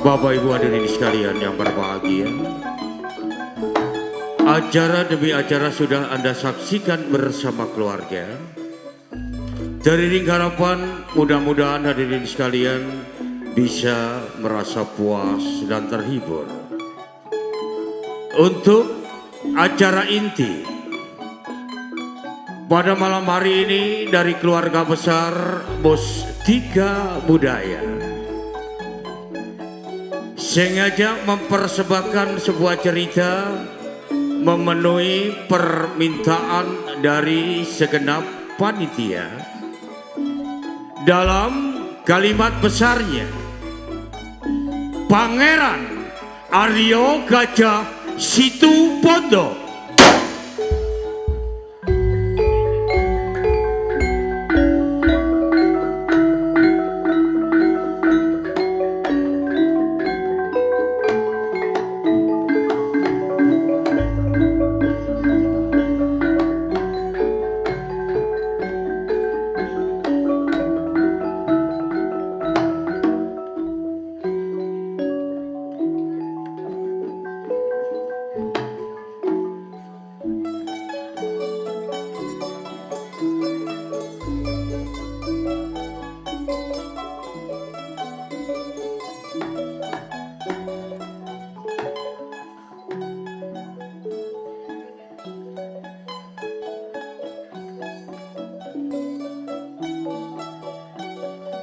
Bapak Ibu hadirin sekalian yang berbahagia, acara demi acara sudah Anda saksikan bersama keluarga. Dari Ring Harapan, mudah-mudahan hadirin sekalian bisa merasa puas dan terhibur. Untuk acara inti pada malam hari ini dari keluarga besar Bos Tiga Budaya sengaja mempersembahkan sebuah cerita memenuhi permintaan dari segenap panitia dalam kalimat besarnya Pangeran Aryo Gajah Situbondo.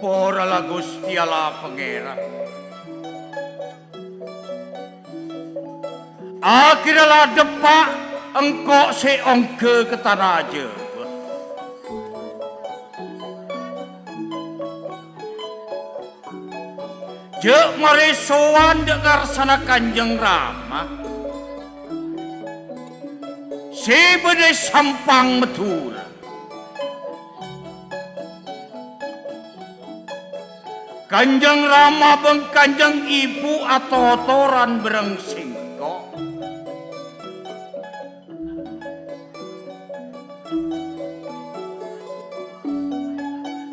Pora la Gusti Allah Pangeran. Akhirnya depak engkau seongke ke tanah aja. Jek mari sowan dengar sana Kanjeng Rama. Sebede sampang metul. Kanjeng Rama beng Kanjeng Ibu atau toran bereng singko.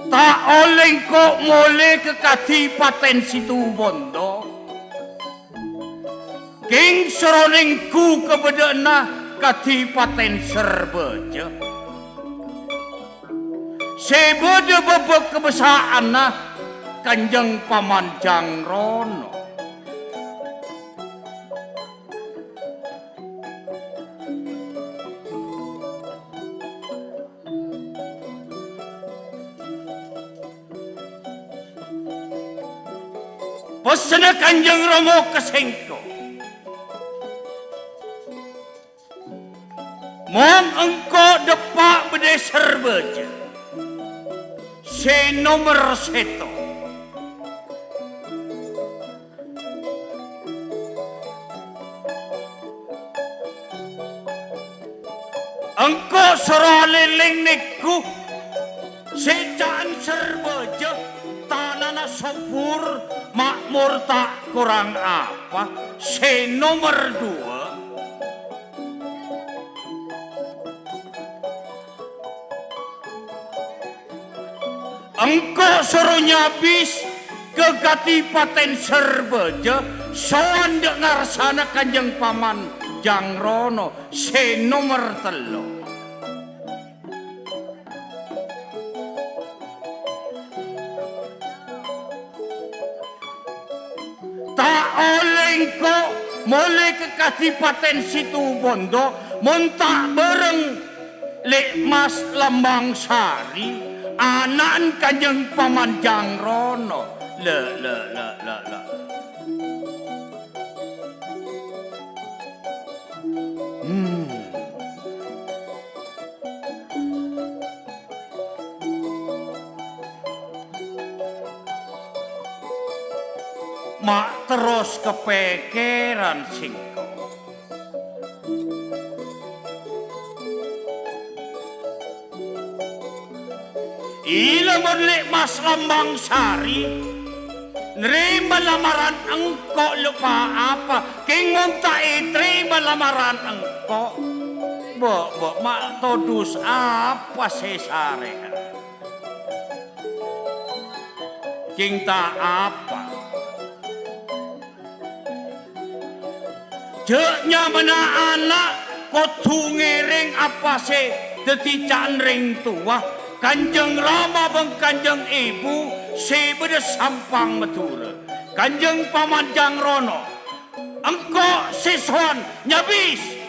Tak oleh kok mulai ke Kadipaten Situbondo. King seroningku kebedana Kadipaten Serbeja. Sebede bebek kebesaan Kanjeng Paman Jangrono. Pesen Kanjeng Romo kesengko. Mong engko depak bede serbeja. Se nomor seto. Engko seraliling niku secaan serbeja tanana subur makmur tak kurang apa. Se nomor dua engko suruh nyabis ke Kadipaten Serbeja soan dengar sana Kanjeng Paman Jangrono. Se nomor telu tak oleh kok mulai ke Kadipaten Situbondo montak bareng Lek Mas Lambang Sari anak Kanjeng Paman Jangrono. Le. Mak terus kepikiran singko. Ila Lek Mas Lambang Sari nerima lamaran engkau lupa apa. King munta terima lamaran engkau. Mbok mak todus apa sesare? Cinta apa? Jeknya mana anak kudu ngiring apa sih dadi canring tua Kanjeng Rama bang Kanjeng Ibu si beda sampang Madura Kanjeng Pamanjang Rono engko siswan nyabis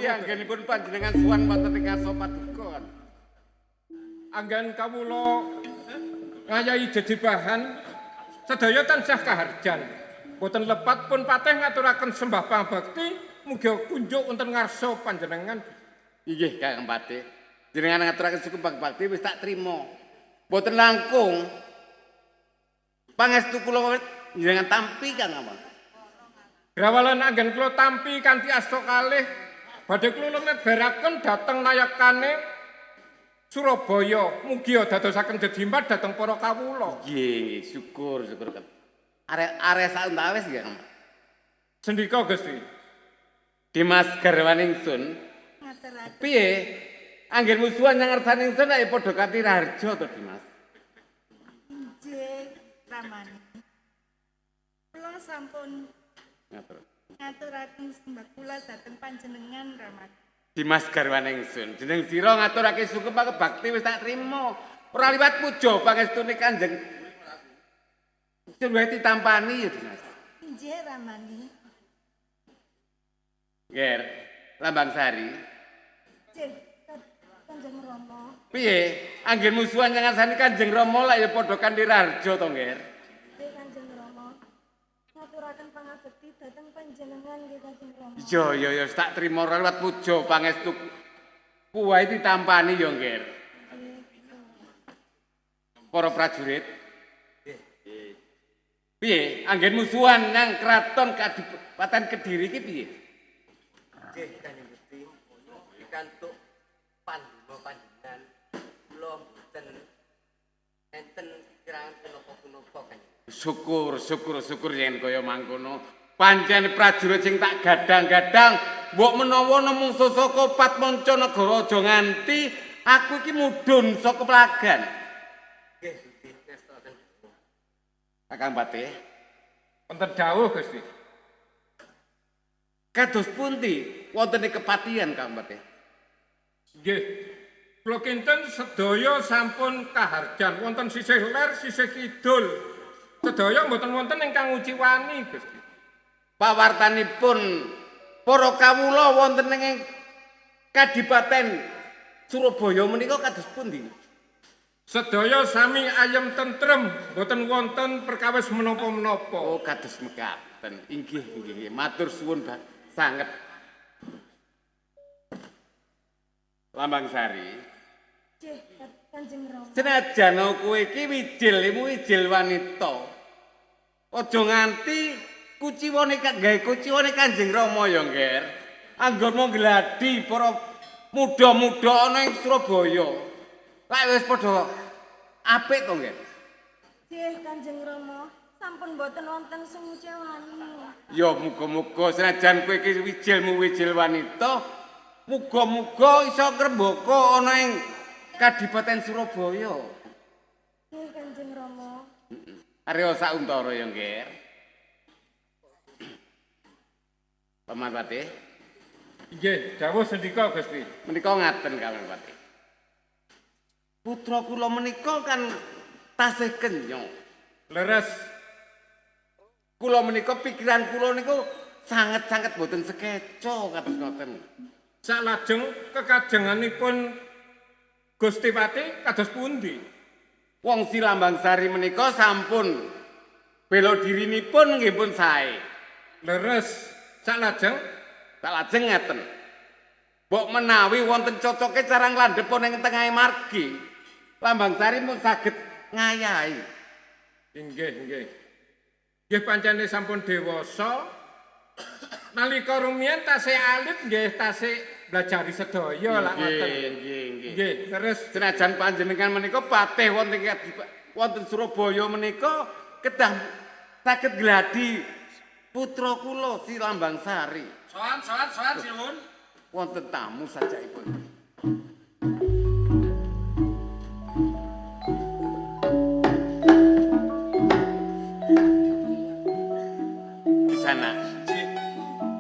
anggenipun panjenengan suwan wonten ing ngaso paduka. Anggen kawula ngayahi jejibahan sedaya tansah kaharjan. Boten lepat pun patih ngaturaken sembah pangabekti mugi kunjuk wonten ngarsa panjenengan. Inggih Kakang Patih. Jenengan ngaturaken suku pangabekti wis tak trima. Boten langkung pangestu kula jenengan tampi Kang Amang. Grawalan anggen kula tampi kanthi asta kalih badhe kula leberaken dhateng nayakane Surabaya mugi dadosaken jejimbat dhateng para kawula. Nggih, syukur. Arek sauntawis nggih, Kang. Sendika Gusti. Dimas Garwaningsun. Piye? Anggen musuhan nang ngarsaningsun ae padha kanthi raharja to, Dimas. Nggih, Ramani. Kula sampun ngaturaken sembah kula dhateng panjenengan Ramani. Dimas Garwaningsun, jeneng sira ngaturake suku pangabekti wis tak trima. Ora liwat puja pangestune Kanjeng. Suwe ditampani ya, Dimas. Nggih, Ramani. Ger, Lambang Sari. Nggih, Kanjeng Rama. Piye? Anggen musuhan yang ngasani Kanjeng Rama lah ya padha kanthi raharja to, Ger. Nggih, Kanjeng Rama. Ngaturaken pangabekti dhateng panjenengan nggih Kanjeng Rama. Ya tak trima lewat puja pangestu kuwae ditampani ya, Ger. Para prajurit. Piye? Anggen musuhan nang kraton Kadipaten Kediri iki piye? Nggih, Kanjeng Gusti. Pikantuk pandonga panjenengan kula mboten enten kirangan punapa-punapa Kanjeng. Syukur yen kaya mangkono. Pancen prajurit sing tak gadang-gadang mbok menawa nemung saka Patmanca Negara aja nganti aku iki mudhun saka pelagan. Nggih, Gusti, ngestaken. Kakang Patih. Wonten dawuh Gusti. Kados pundi wonten ing kepatihan Kakang Patih? Nggih. Kula kinten sedaya sampun kaharjan wonten sisih ler, sisih kidul. Sedaya mboten wonten ingkang uciwani Gusti. Pawartanipun para kawula wonten ing Kadipaten Surabaya menika kados pundi? Sedaya sami ayem tentrem, boten wonten perkawis menapa-menapa. Oh, kados mekaten. Inggih. Matur suwun sanget. Lambang Sari. Nggih, Kanjeng Rama. Senajan kowe iki wijil wanita. Aja nganti kuciwane gawe kuciwane Kanjeng Rama ya, Nger. Anggonmu gladi para muda-muda ana ing Surabaya. Lek wis padha apik to, Nger. Nggih, Kanjeng Rama. Sampun boten wonten sing ngecewani. Ya muga-muga senajan kowe iki wijil wanita, muga-muga iso ngrembaka ana ing Kadipaten Surabaya. Nggih, Kanjeng Rama. Arya sauntara ya, Nger. Paman Pati, Nggih, dawuh sendika Gusti. menika ngaten Paman Pati. Putra kula menika kan tasih kenya. Leres. Kula menika pikiran kula niku sanget-sanget boten sekeca kados ngoten. Salajeng kekajenganipun Gusti Pati kados pundi? Wong si Lambang Sari menika sampun bela dirinipun nggih pun sae. Leres. Salajeng Tak lajeng ngeten. Mbok menawi wonten cocoke cara nglandhepun ing tengahing margi, Lambang Sari pun saged ngayahi. Inggih, nggih. Nggih pancene sampun dewasa. Nalika rumiyin tasih alit nggih tasih blajari sedaya lak ngoten. Nggih. Nggih, terus Senajan panjenengan menika patih wonten Surabaya menika kedah saged gladi putra kula si Lambang Sari. Soan sinuwun. Wonten tamu sajaipun. Di sana.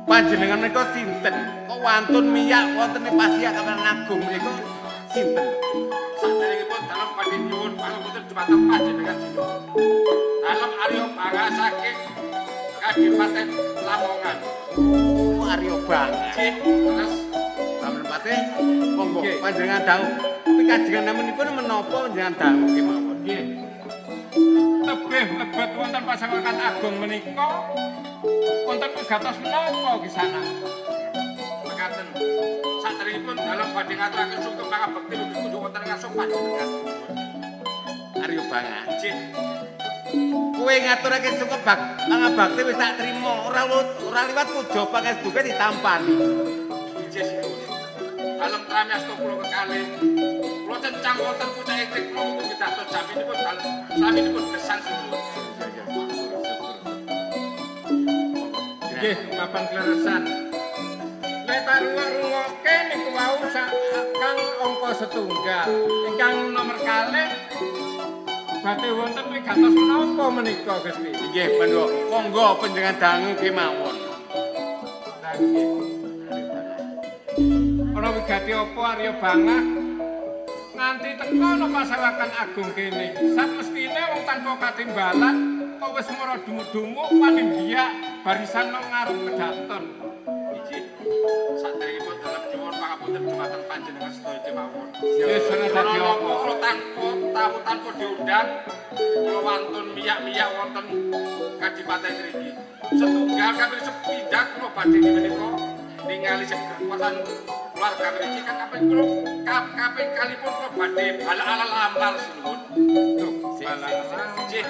Panjenengan menika sinten? Kok wantun miyak wonten ing Pasiakapan Agung menika sinten? Saderengipun dalem badhe nyuwun pangapunten dumateng panjenengan sinuwun. Dalem Arya Bangga saking Kadipaten Lamongan. Oh, Arya Bangga. Nggih, terus Paman Patih, monggo Nggih. panjenengan dawuh. Pikajengan namanipun menapa panjenengan dawuh kemawon? nggih. Tebih lebet wonten Pasawakan Agung menika wonten wigatos menapa kisana? mekaten. Saderengipun dalem badhe ngaturaken sugeng pangabekti ugi kunjung wonten ngasuk panjenengan. Arya Bangga. Nggih. Kowe ngaturake suku pangabakti wis tak trima, ora liwat puja pangestuke ditampani. Nggih sinuwun. Dalem pramiasta kula kekalih kula cencang wonten pucake kula ugi dados jaminipun dalem saminipun gesang sinuwun. Nggih, mapan kleresan. Lek tarungoke niku wau kang angka setunggal. Ingkang nomor kalih badhe wonten wigatos menapa menika Gusti? Nggih, monggo panjenengan dangu kemawon. Lah nggih. Ana wigati apa Arya Bangga? Nganti teka ana Pasawakan Agung kene. Samestine wong tanpa katimbalan kok wis mara dumuk-dumuk panindhiyak barisan nang ngarep kedaton. Nggih. Saderengipun dalem nyuwun pangapunten dumateng panjenengan sedaya kemawon. Wis ana dadi apa? Kula tanpa diundang kula wantun miyak-miyak wonten Kadipaten mriki. Setunggal kaping sepindhah kula badhe menika ningali kekuatan keluarga mriki kan kaping kalipun kula badhe bala-ala lamar sinuwun. Loh, balala. Nggih,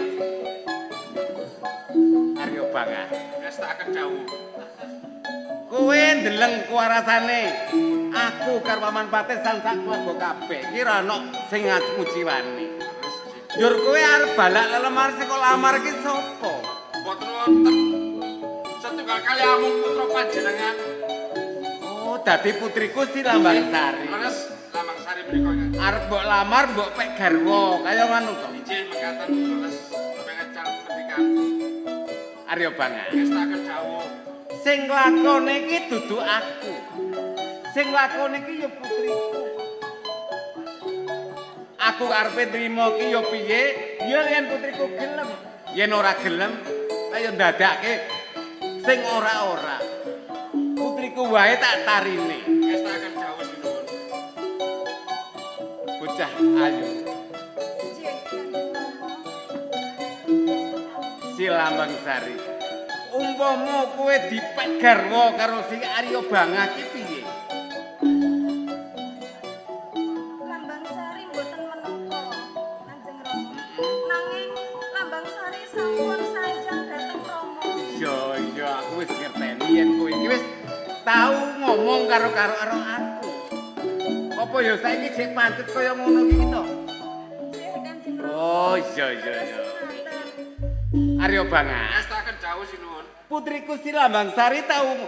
Arya Bangga. ngestakaken dawuh. Kowe ndeleng kuwarasane aku karo Paman Patih sang sak keluarga kabeh. Iki ora ana sing ngamuciwani. Njur kowe arep balak lemar sing kok lamar iki sapa? Boten wonten setunggal kali amung putra panjenengan. Oh, dadi putriku si Lambang Sari. Leres Lambang Sari menika. Arep mbok lamar mbok pek garwa, kaya ngono to. Nggih, mekaten leres kepengen calon pendidikan. Arya Bangga. Ngestakaken dawuh. Sing lakone iki dudu aku. Sing lakone iki ya putriku. Aku karepe trima ki ya piye? Ya yen putriku gelem. Yen ora gelem, ayo ndadake sing ora-ora. Putriku wae tak tarine. Ngestakaken dawuh sinuwun. Bocah ayu Nggih, Kanjeng Rama. si Lambang Sari. Umpama kowe dipek garwa karo si Arya Bangga ki piye? tau ngomong karo aku. Apa ya saiki sik pancet kaya ngono iki to? Nggih Kanjeng Rama. Oh iya. Arya Bangas. Ngastaken dawuh sinuwun. Putriku si Lambang Sari tau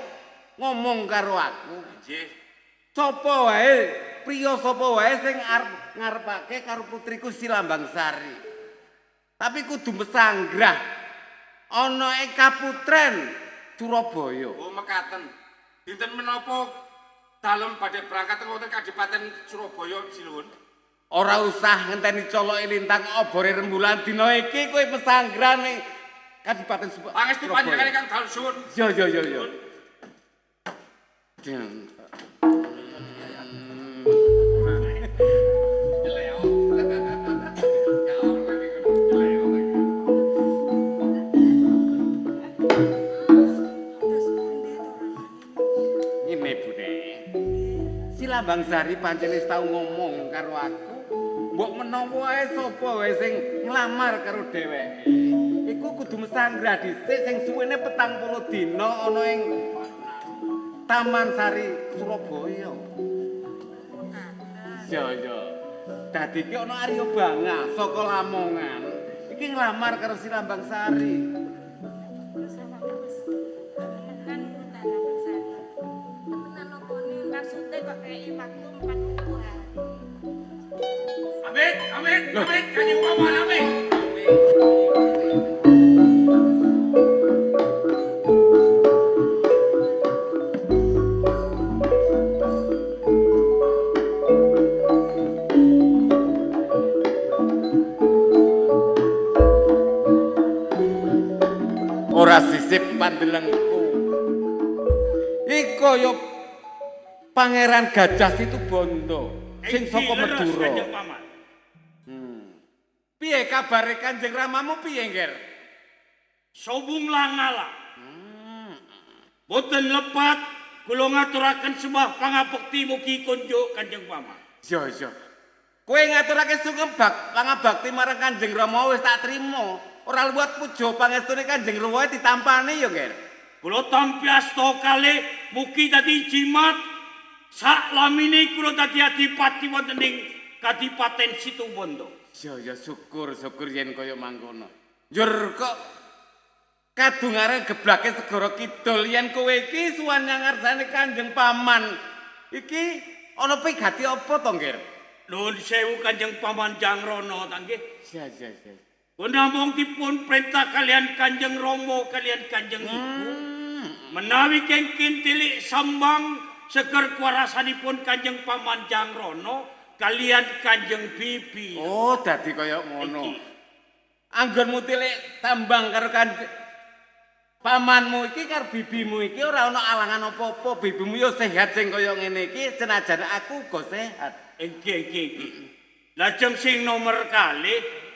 ngomong karo aku. Nggih. Sapa wae, priya sapa wae sing arep ngarepake karo putriku si Lambang Sari. Tapi kudu mesanggrah ana ing Kaputren Surabaya. Oh mekaten. Dinten menapa dalem badhe berangkat wonten Kadipaten Surabaya sinuwun? Ora usah ngenteni coloke lintang obore rembulan dina iki kowe mesanggrah ning Kadipaten Surabaya. Pangestu panjenengan ingkang dalem suwun. Yo. Terus pundi to Rama? Ngene Bune. Si Lambang Sari pancen wis tau ngomong karo aku. Mbok menawa wae sapa wae sing nglamar karo dheweke. Iku kudu mesanggrah dhisik sing suwene 40 dina ana ing Taman Sari Surabaya. Yo. Dadi ki ana Arya Bangas saka Lamongan. Iki nglamar karo si Lambang Sari. Terus awakmu wis temenan utan besar. Temenan opone maksude kok kei waktu 40 hari. Amit, Kanjeng Paman amit. Ora sisip pandelengku. Iki kaya Pangeran Gajah Situbondo sing saka Madura. Kanjeng Paman. Piye kabare Kanjeng Ramamu piye, Nger? Sobung langala. Boten lepat kula ngaturaken sembah pangabekti mugi kunjuk Kanjeng Paman. Yo. Kowe ngaturake sungembak pangabakti marang Kanjeng Rama wis tak trima. Ora luwat puja pangestune Kanjeng Rama ditampani yo, Nger. Kula tampi asta kalih mugi dadi jimat sak lamine kula dadi adipati wonten ing Kadipaten Situbondo. Ya syukur yen kaya mangkono. Njur kok kadungare geblake segara kidul yen kowe iki suwan nang ngarsane Kanjeng Paman. Iki ana pigati apa to, Nger? Nuwun sewu Kanjeng Paman Jangrana ta nggih. Ya. Namung dipun perintah kalian Kanjeng Rama kalian Kanjeng Ibu menawi kengken tilik sambang seger kuarasanipun Kanjeng Paman Jangrana kalian Kanjeng Bibi. Oh, dadi kaya ngono. Iki. Anggonmu tilik tambang karo pamanmu iki karo bibimu iki ora ana alangan apa-apa. Bibimu yo sehat sing kaya ngene iki, senajan aku uga sehat. Nggih. Lajeng sing nomor kalih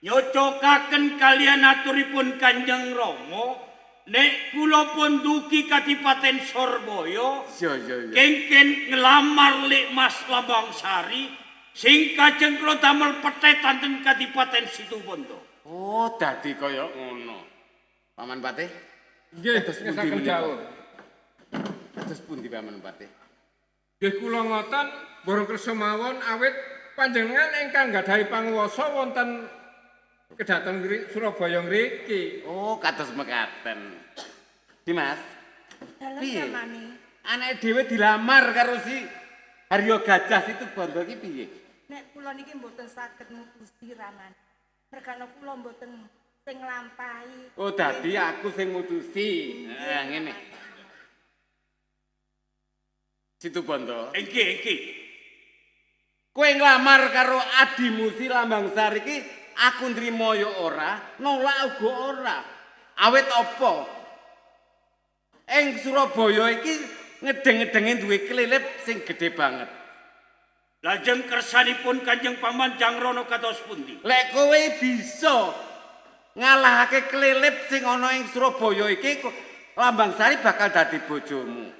nyocokaken kalian aturipun Kanjeng Rama nek kula pun dugi Kadipaten Surabaya Yo. kengken ngelamar Lek Mas Lambang Sari sing kajeng kula damel petetan ten Kadipaten Situbondo. Oh, dadi kaya ngono. Paman Patih? Nggih, Kados pundi ngastaken menika? dawuh. Kados pundi Paman Patih? Nggih kula ngoten borong kersa mawon awit panjenengan ingkang gadhahi panguwasa wonten kedhaton Surabaya ngriki. Oh, kados mekaten. Dimas, Dalem piye? Ramani. Anake dhewe dilamar karo si Harya Gajah Situbondo iki piye? Nek kula niki mboten saged mutusi Ramani. Mergane kula mboten sing nglampahi. Oh, dadi aku sing mutusi. Nah, ngene. Situbondo. Nggih. Kowe nglamar karo adimu si Lambang Sari iki aku nrimo ya ora, nolak uga ora. Awit apa? Ing Surabaya iki ngedeng-ngedenge duwe kelilip sing gedhe banget. Lajeng kersanipun Kanjeng Paman Jangrana kados pundi? Lek kowe bisa ngalahake kelilip sing ana ing Surabaya iki, Lambang Sari bakal dadi bojomu.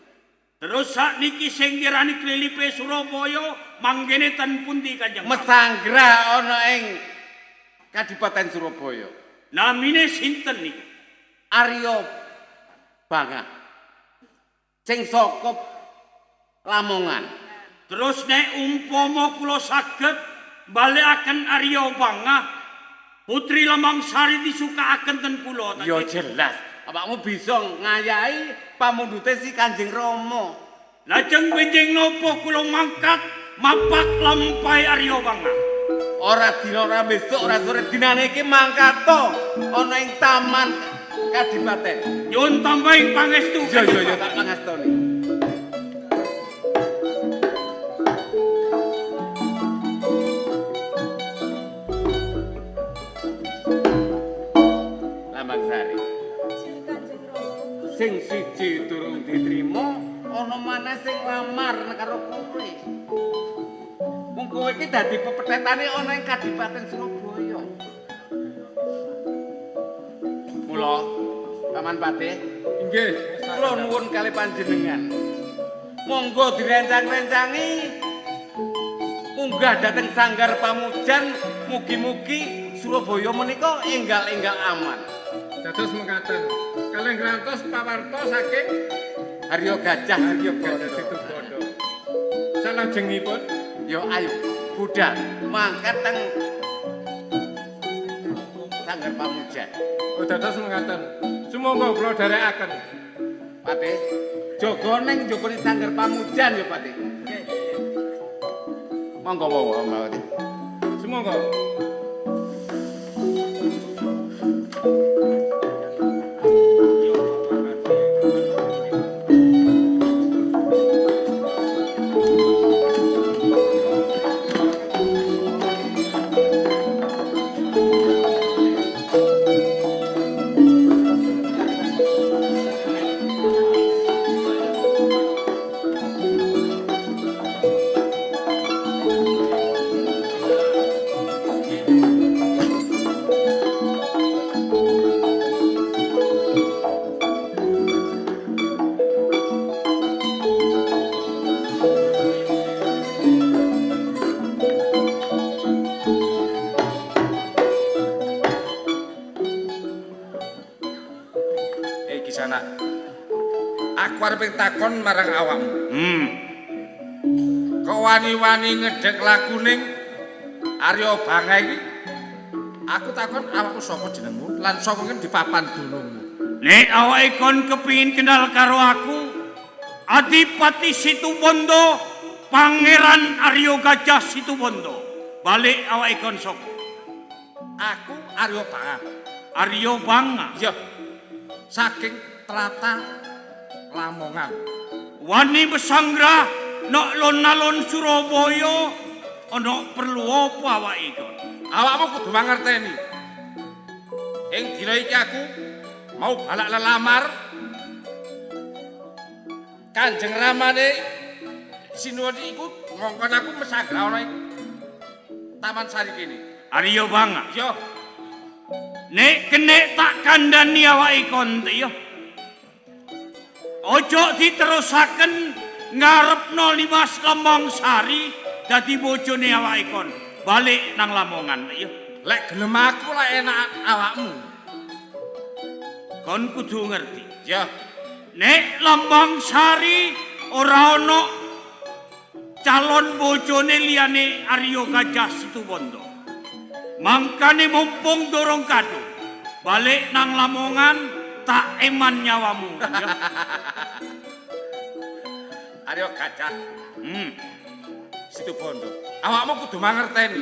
Terus sakniki sing kirani klilipe Surabaya manggene ten pundi Kanjeng Paman? Mesanggrah ana ing Kadipaten Surabaya. Namine sinten niki? Arya Bangas. sing saka Lamongan. Terus nek umpama kula saged balekaken Arya Bangah, Putri Lamangsari disukaaken ten kula. Ya jelas, awakmu bisa ngayahi pamundhute si Kanjeng Rama. Lajeng benjing napa kula mangkat mapak lampahe Arya Bangah. Ora dina ora besok ora sore dinane iki mangkat to ana ing taman Kadipaten. Nyuwun tambahi pangestu. Ya tak pangastoni. Lamangsari. Kanjeng Rama. Sing siji durung diterima, ana maneh sing lamar karo kowe. Wong kowe iki dadi pepethetane ana ing Kadipaten Surabaya. Mula, Paman Patih, Inggih, kula nuwun kalih panjenengan. Monggo direncang-rencangi munggah dhateng Sanggar Pamujan, mugi-mugi Surabaya menika enggal-enggal aman. dados mekaten. Kalih ngrantos pawarta saking Arya Gajah Gajah Situbondo. Salajengipun yo ayo budal mangkat teng Sanggar Pamujan. dados mekaten. Sumangga kula dherekaken. Patih, jaga ning njupune Sanggar Pamujan yo Patih. Monggo wae Patih. Sumangga. Kisana, aku arep takon marang awakmu. Kok wani-wani ngedhek laguning Arya Bangah iki? Aku takon awakmu sapa jenengmu lan saka ngendi papan dunungmu? Nek awake kon kepingin kenal karo aku, Adipati Situbondo, Pangeran Arya Gajah Situbondo. Balik awake kon sapa? Aku Arya Bangah. Arya Bangah. Ya. Saking Trata Lamongan. Wani besanggra nok lon-alon Surabaya ana perlu apa awake kon? Awakmu kudu mangerteni. Ing dina iki aku mau balak lelamar Kanjeng Ramane Sinuwun iku ngongkon aku mesagra ana ing Taman Sari kene. Arya Bangah. Ya. Nek kene tak kandhani awake kon ya. Ojo diterusaken ngarepno Limas Lamangsari dadi bojone awake kon. Balik nang Lamongan ya. Lek gelem aku lek enak awakmu. Kon kudu ngerti. Ya. Nek Lamangsari ora ana calon bojone liyane Arya Gajah Situbondo. Mangkane mumpung dorong kado, balik nang Lamongan tak eman nyawamu. Ya. Arya Gajah. Situbondo. Awakmu kudu mangerteni.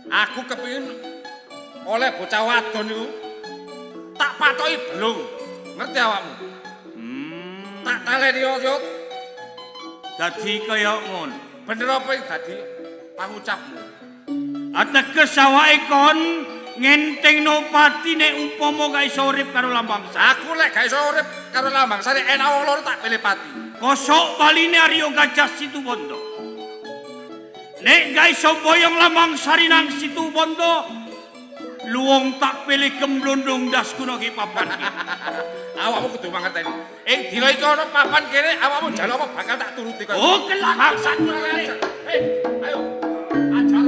Aku kepengin oleh bocah wadon niku tak patoki blung. Ngerti awakmu? Tak taleni yo. Dadi kaya ngono. Bener apa iki dadi pangucapmu? Ateges awake kon ngentengno pati nek umpama gak iso urip karo Lamangsari. Aku lek gak iso urip karo Lamangsari enak wong loro tak pilih pati. Kosok baline Arya Gajah Situbondo. Nek gak iso boyong Lamangsari nang Situbondo, luwung tak pilih gemblondong das kuno ki papan ki. Awakmu kudu mangerteni. Ing dina iki ana papan kene awakmu njaluk apa bakal tak turuti kowe. Oh, kelak satu ayo. Ajar.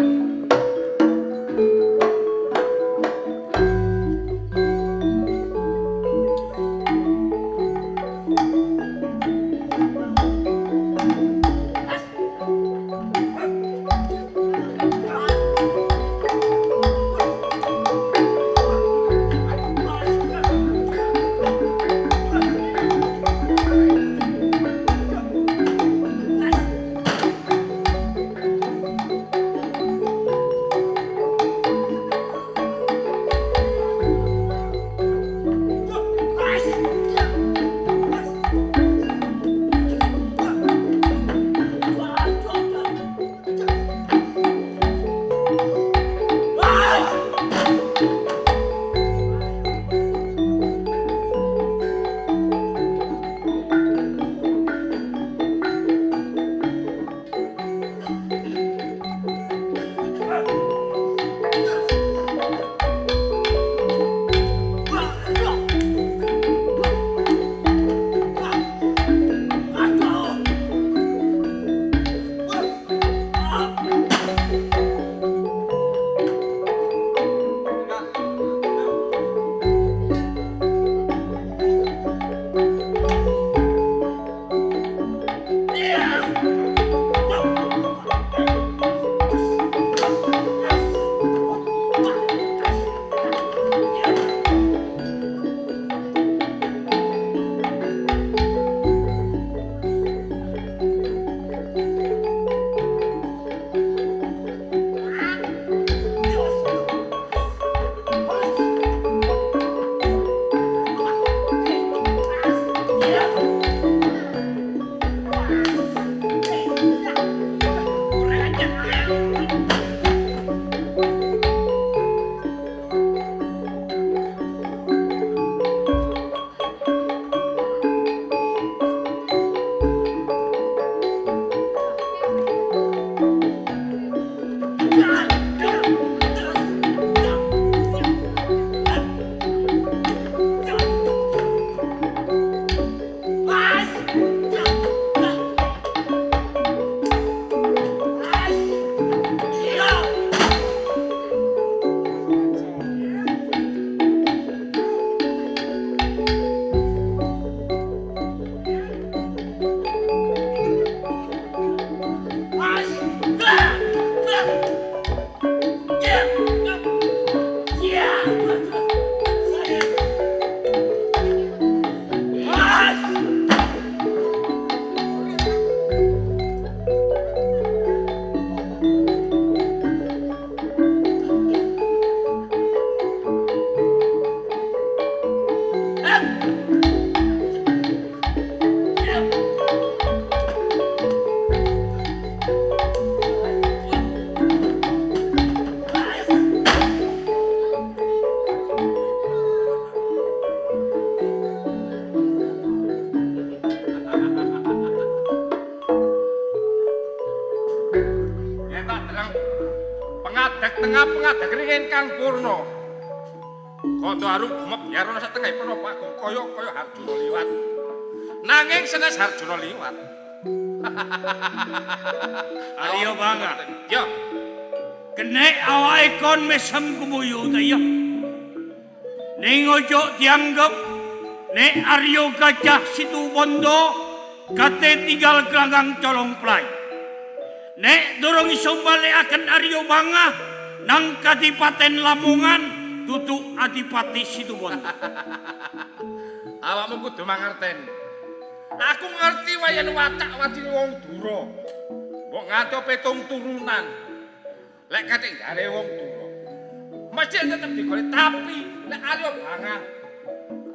pengadek tengah pengadek ringin kang purno. Kondo arum gumep yarono setengah penopo agung kaya Harjuna liwat. Nanging senes Harjuna liwat. Arya Banga. Ya, Kenek awake kon mesem kumuyu ta ya. Ning ojo dianggep nek Arya Gajah Situbondo kate tinggal gelanggang colong play. Nek durung iso balekaken Arya Banga nang Kadipaten Lamongan tutuk Adipati Situbondo. awakmu kudu mangerten. Aku ngerti wayan watak wadine wong Dura. Mbok ngaco petung turunan. Lek katik gare wong Dura. Mesti tetep digolek tapi nek Arya Banga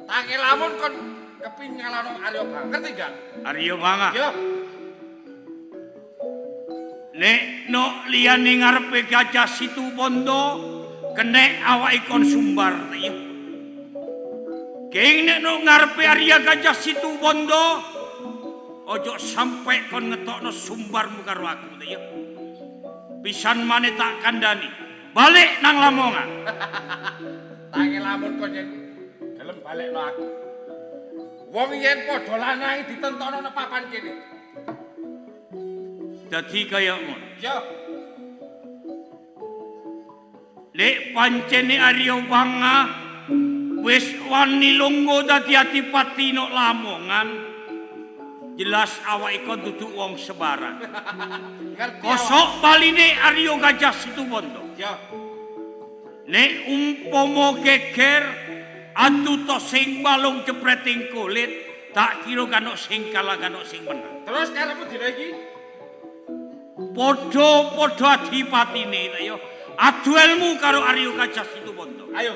tangi lamun kon kepingin ngalahno Arya Banga, ngerti gak? Arya Banga. Yo, Nek no liyane ngarepe Gajah Situbondo kenek awake kon sumbar ta ya. Keng nek no ngarepe Arya Gajah Situbondo ojo sampai kon ngetokno sumbarmu karo aku ta ya. Pisan maneh tak kandhani. Balik nang Lamongan. tangi lamun kon yen gelem balekno aku. Wong yen padha lanang ditentokno nang papan kene. Dadi kaya ngono. Yo, Nek pancene Arya Banga wis wani lungguh dadi adipati nok Lamongan, jelas awake kon dudu wong sembarang. ngerti. Kosok baline Arya Gajah Situbondo. Yo, Nek umpama geger adu to sing balung jepreting kulit, tak kira kanok sing kalah kanok sing menang. terus karepmu dina iki? Padha-padha adipatine ta ya. Aduelmu karo Arya Gajah Situbondo. Ayo.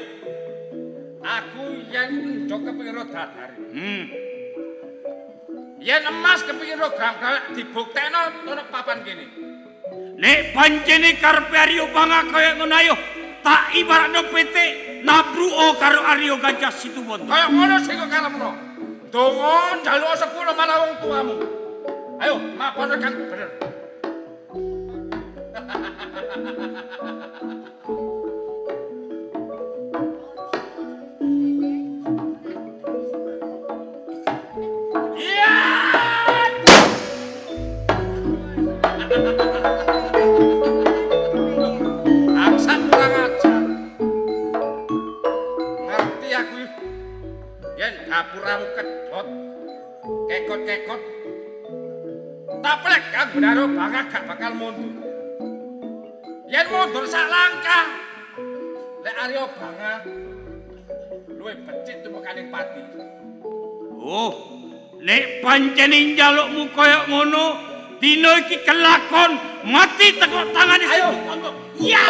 Aku yen njok kepengin ro dadar. Yen emas kepengin ro gawe dibuktekno nang papan kene. Nek pancene karepe Arya Banga kaya ngono ayo, tak ibaratno pitik nabruko karo Arya Gajah Situbondo. Kaya ngono sing kok karepno. Donga njaluk sepuro marang wong tuamu. Ayo, mapono kang bener. Iya! Aksan kurang ajar. Ngerti aku yen dapuramu kedot kekot-kekot taplek kang Arya Banga gak bakal mundur. Yen mundur sak langkah lek Arya Banga luwih becik tumekaning pati. Oh, nek pancene njalukmu kaya ngono, dina iki kelakon mati teko tangane Situbondo. Ya!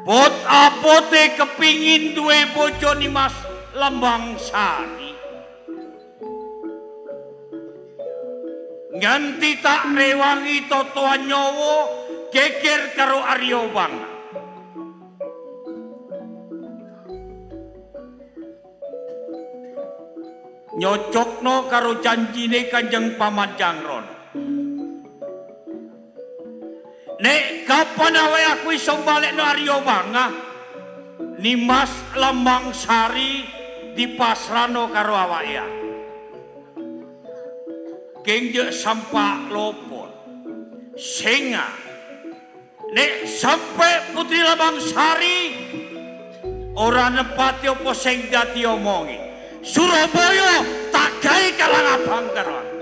Bot apote kepingin duwe bojo Nimas Lambang Sari. Nganti tak rewangi totoan nyawa geger karo Arya Banga. Nyocokno karo janjine Kanjeng Paman Jangron. Nek kapan awe aku iso balekno Arya Banga, Nimas Lambang Sari dipasrano karo awake aku. Kengjek sampak lopor. Singa. Nek sampai Putri Lambang Sari ora nepati apa sing dadi omongi. Surabaya tak gawe kalang abang karo aku.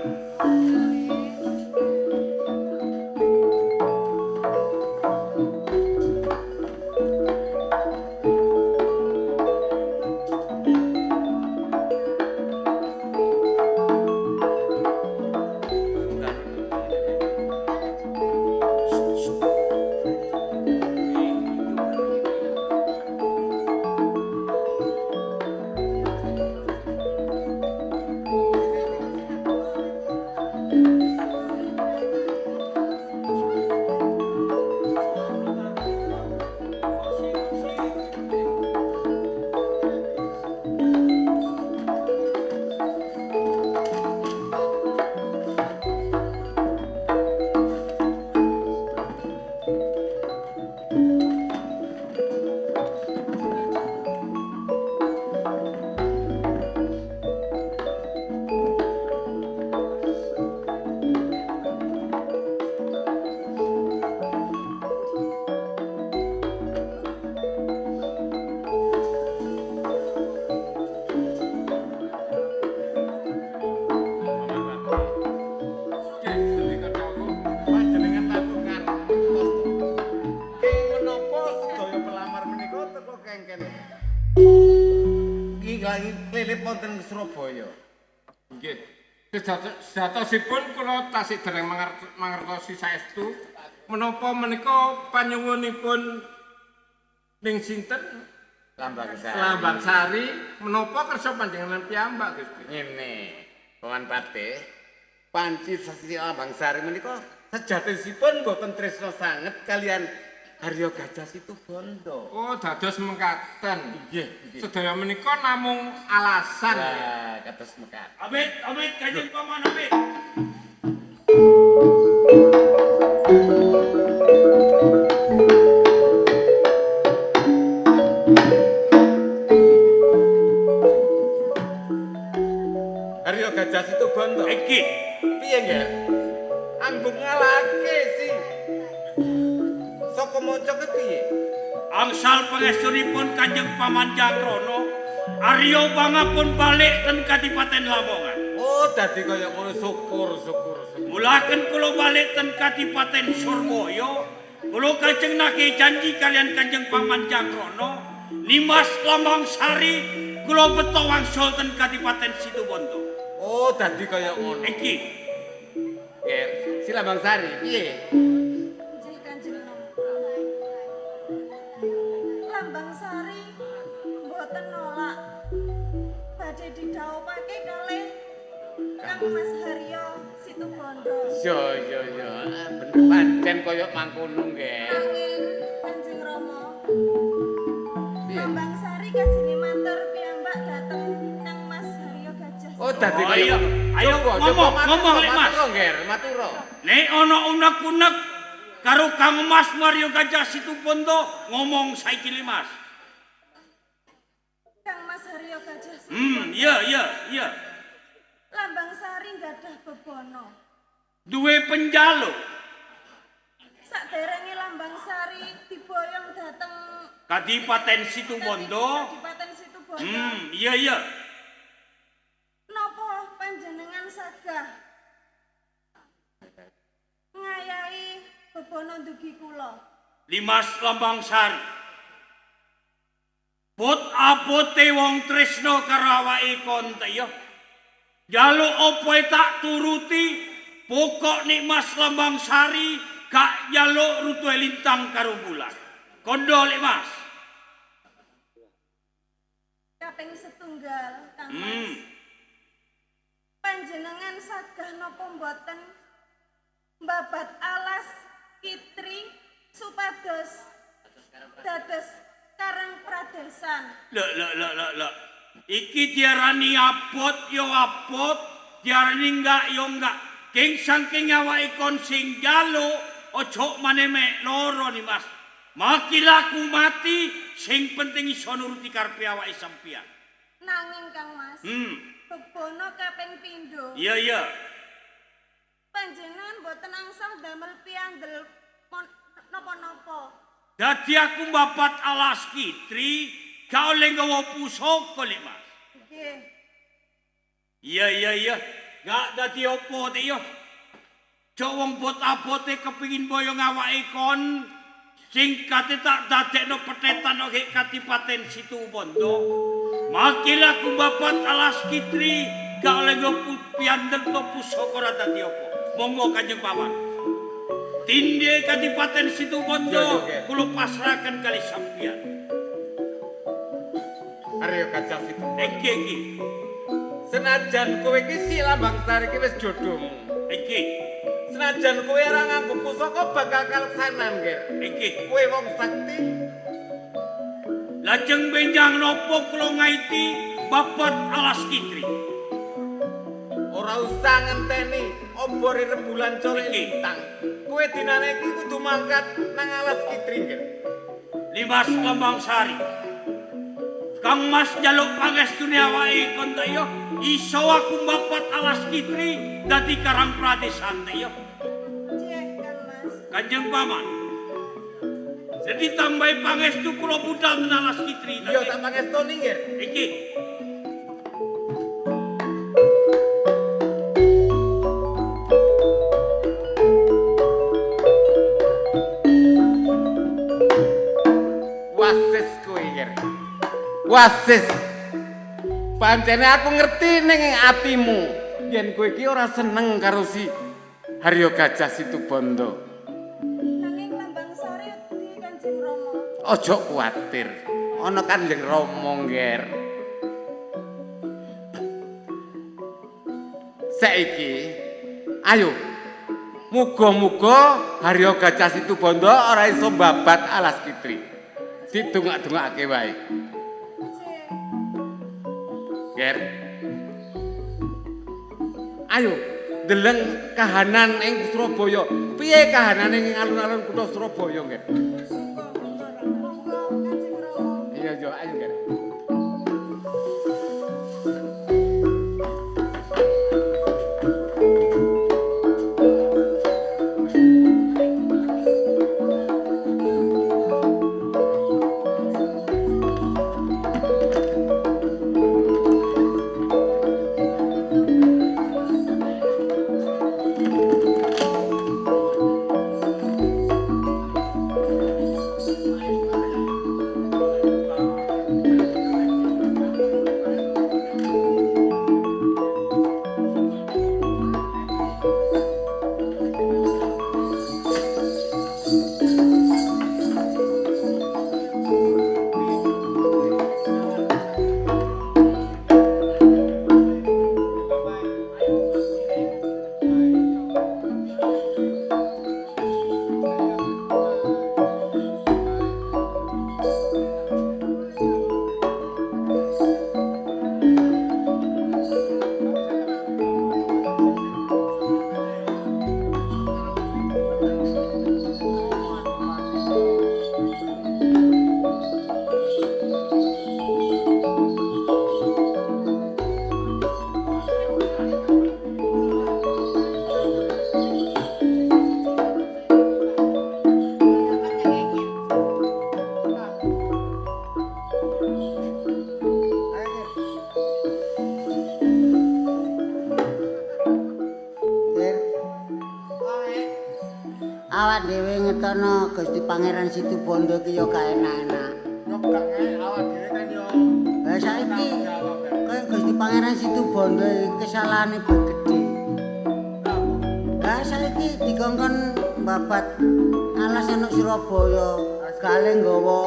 wonten Surabaya. Nggih. Sejatosipun kula tasih dereng mangertosi saestu menapa menika panyuwunipun ning sinten? Lambang Sari menapa kersa panjenengan piyambak Gusti? Ngene, Paman Patih, panci Sasi Lambang Sari menika sejatosipun boten tresna sanget kalian Harya Gajah Situbondo. Oh, dados mengkaten. Nggih. Sedaya menika namung alasan. Lah, kados mekaten. Amit Kanjeng Paman amit. Harya Gajah Situbondo. Iki Piye nggih? Anggung ngalake sih. Saka maca ke piye? angsal pangestunipun Kanjeng Paman Jangkrana Arya Bangah pun balik ten Kadipaten Lamongan. Oh, dadi kaya ngono syukur. Mulaken kula balik ten Kadipaten Surabaya, kula kajeng nagih janji kalian Kanjeng Paman Jangkrana Nimas Lambang Sari kula beto wangsul ten Kadipaten Situbondo. Oh, dadi kaya ngono. Iki Nggih, si Lambang Sari piye? Nggih Kanjeng Lambang Sari mboten nolak badhe didhawuhake kalih Kang Mas Haryo Situbondo. Yo. Bener pancen kaya mangkono nggih. Angin Kanjeng Rama. Piye? Lambang Sari kajenge matur piyambak dhateng Kang Mas Haryo Gajah. Oh, dadi Oh, kaya ayo, ngomong, Lek, Mas. Maturo. nek ana unek-unek karo Kang Mas Mario Gajah Situbondo ngomong saiki Le, Mas. Kang Mas Haryo Gajah Situbondo. Iya. Lambang Sari gadah bebono. Duwe penjaluk Saderenge Lambang Sari diboyong dhateng Kadipaten Situbondo. Kadipaten Situbondo. Iya. Napa panjenengan sagah ngayahi bebono ndugi kula? Limas Lambang Sari. Put abote wong tresno karo awake kon ta ya. Jaluk opo tak turuti, pokok nek Mas Lambang Sari gak jaluk rutue lintang karo bulan. Kondo Lek, Mas. Kaping setunggal Kang Mas. Panjenengan sagah napa mboten mbabat alas kitri supados dados karang pradesan. Lek. Iki diarani apot yo apot, diarani enggak yo enggak. King saking awake kon sing jaluk ojo maneme loro nih Mas. Makilaku mati sing penting iso nuruti karepe awake sampeyan. Nanging Kang Mas. Bebono kaping pindho. Iya. Panjenengan mboten angsal damel piandel napa-napa. Dadi aku mbapat alas kitri, gak oleh nggawa pusaka Lek, Mas. Nggih. Iya. Gak dadi opo te yo. Cok wong bot abote kepingin boyong awake kon. Singkate tak dadekno petetan oke Kadipaten Situbondo. Makilaku bapat alas kitri gak oleh nggo piandel to pusaka ora dadi opo. Monggo Kanjeng Paman. Tindhe Kadipaten Situbondo kula pasrahaken kali sampeyan. Harya Gajah Situbondo. Iki. Senajan kowe iki si Lambang Sari iki wis jodohmu. Iki. Senajan kowe ora nganggo pusaka bakal kaleksanan, Ger. Iki. Kowe wong sakti. Lajeng benjang nopo kula ngaiti bapat alas kitri. Ora usah ngenteni obore rembulan colek Iki. lintang. Kowe dinane iki kudu mangkat nang alas kitri, Ger. Limas Lambang Sari. Kang Mas jaluk pangestune awake kon ta yo. Iso aku bapat alas kitri dadi karang pradesan ta yo. Nggih Kang Mas. Kanjeng Paman. Jadi tambahi pangestu kula budal ten alas kitri ta. Iya tak pangestoni, Ger. Iki. Wasis kowe, Ger. Wasis. Pancene aku ngerti ning atimu yen kowe iki ora seneng karo si Haryo Gajah Situbanda. Nanging Lambang Sari di Kanjeng Rama. Aja kuwatir. Ana Kanjeng Rama, Ngger. Saiki ayo muga-muga Haryo Gajah Situbanda ora iso babat alas kitri. Didongak-dongakake wae. Ger. Ayo deleng kahanan ing Surabaya. Piye kahanan ing alun-alun kutha Surabaya, Ger? Iya, yo ayo, Ger. Awak dhewe ngetono Gusti Pangeran Situbanda ki ya gak enak-enak. Yo gak awak dhewe kan yo. Lah saiki kaya Gusti Pangeran Situbanda kesalahane begede. Lah saiki dikongkon babat alas ana Surabaya, gale nggawa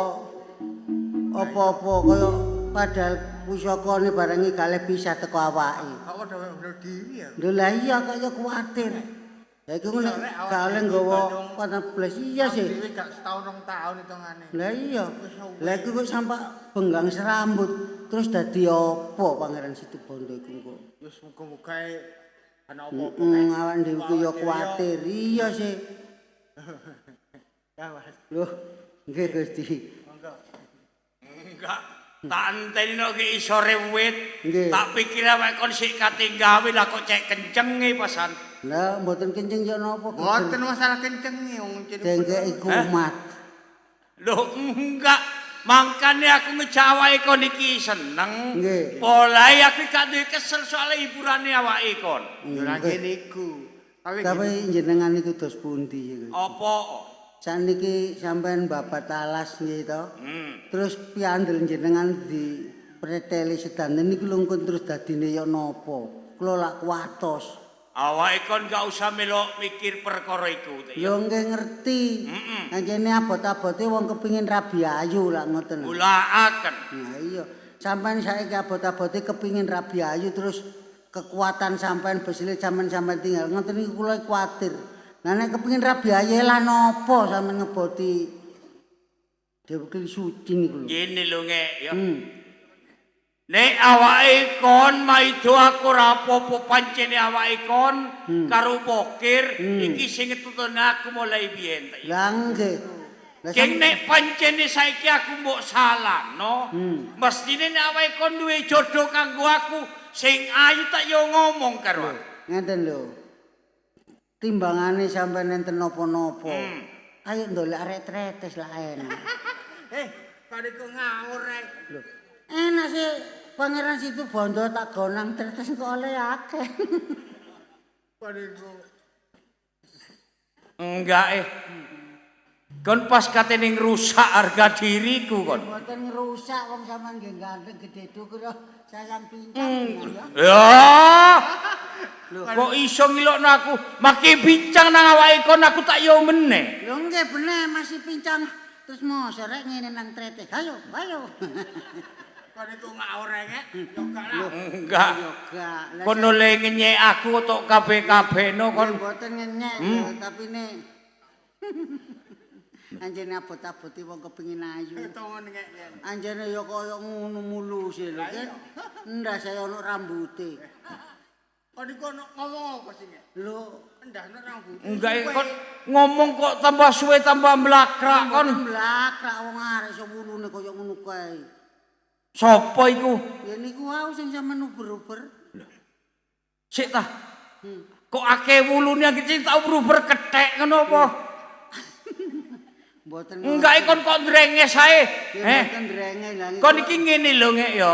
apa-apa kaya padahal pusakane barengi gale bisa teko awake. Kok dhewe dhewe ya. Lho lah iya kaya kuwatir. Ya iku nek gak oleh nggawa 14 iya sih. Dhewe gak setahun 2 tahun hitungane. Lah iya. Lah iku kok sampai benggang serambut terus dadi apa Pangeran Situbanda iku kok. Wis muga-muga ana apa-apa Awak dhewe ku ya kuwatir. Iya sih. Ya Mas. Loh, nggih Gusti. Monggo. Enggak. Tak anteni nek iso rewit. Nggih. Tak pikir awake kon sik kate gawe lah kok cek kencenge pasan. Lah mboten kenceng ya napa Mboten masalah kencenge wong dengke kumat. Loh enggak. Mangkane aku ngejawai kon iki seneng. Nggih. Polahe aku gak duwe kesel soal hiburane awake kon. Yo ra kene iku. Tapi jenengan iku dos pundi ya? Apa? Saniki sampean babat alas nggih to. Terus piandel jenengan di preteli sedanten niku lungkun terus dadine ya napa? Kula lak kuwatos. Awake kon gak usah melok mikir perkara iku. Yo nggih ngerti. Anjene abot-abote wong kepingin rabi ayu lak ngoten. Ulaaken. Nah iya, sampean saiki abot-abote kepingin rabi ayu terus kekuatan sampean besile sampean tinggal ngoten niku kula kuwatir. Lah nek kepengin rabi ayu lah napa sampean ngeboti Dewi suci niku lho. Ngene lho ngek ya. Nek awake kon maido aku ora apa-apa pancene awake kon karo Bokir iki sing ngetutune aku mulai biyen ta. Lah nggih. Lah Keng nek pancene saiki aku mbok salahno, mestine nek awake kon duwe jodoh kanggo aku sing ayu tak yo ngomong karo aku. ngeten lho. Timbangane sampean enten napa-napa. Ayo ndolek arek tretes lah enak. Kariku ngawur rek. Lho, enak sih Pangeran Situbanda tak gonang tretes kok oleh akeh. Kariku. Enggak Kon pas katene rusak harga diriku kon. Mboten ngrusak wong sampean nggih ganteng gedhe kira sayang pincang ya. Ya. Kok iso ngilokno aku? Maki bincang nang awake kon aku tak yo meneh. Lho nggih bener masih pincang terus mosok rek ngene nang trete. Ayo, ayo. Kon iku ngawur rek, yo gak lah. Enggak. Yo gak. Kon oleh ngenyek aku tok kabeh-kabehno kon. Mboten ngenyek ya, tapi ne anjene abot-aboti wong kepengin ayu. Anjene ya kaya ngono muluse lho, kan. Ndas saya ono rambuté. Kon iku ngomong apa sih? Lho, Ndasno rambut. Enggak kon ngomong kok tambah suwe tambah mlakrak kon. blakrak wong arek iso wulune kaya ngono kae. Sopo iku? Ya niku wau sing sampean uber-uber. Sik tah. Kok akeh wulune iki tak uber kethek ngono apa? Mboten Enggak kon kok ndrenges ae. mboten drenge lah. Kon iki ngene lho ngek ya.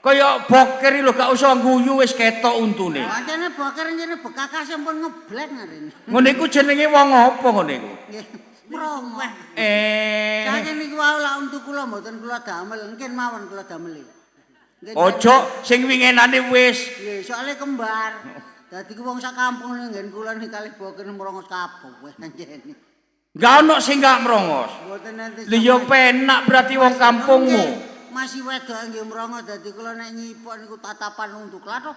Kaya boker lho gak usah guyu wis ketok untune. Pancene boker njene bekakas sampun ngeblek ngarene. Ngene iku jenenge wong apa ngene iku? Nggih, mrongo. Saking niku wau lak untu kula mboten kula damel, engken mawon kula dameli. Nggih. Ojo sing wingenane wis. Nggih, soalé kembar. Dadi ku wong sak kampung nggen kula ning kalih boker mrongos kabeh wis anjene. Gak ono sing gak merongos. Mboten nanti. Lho ya penak berarti wong kampungmu. Masih wedok nggih mrongos dadi kula nek nyipok niku tatapan untuk lathok.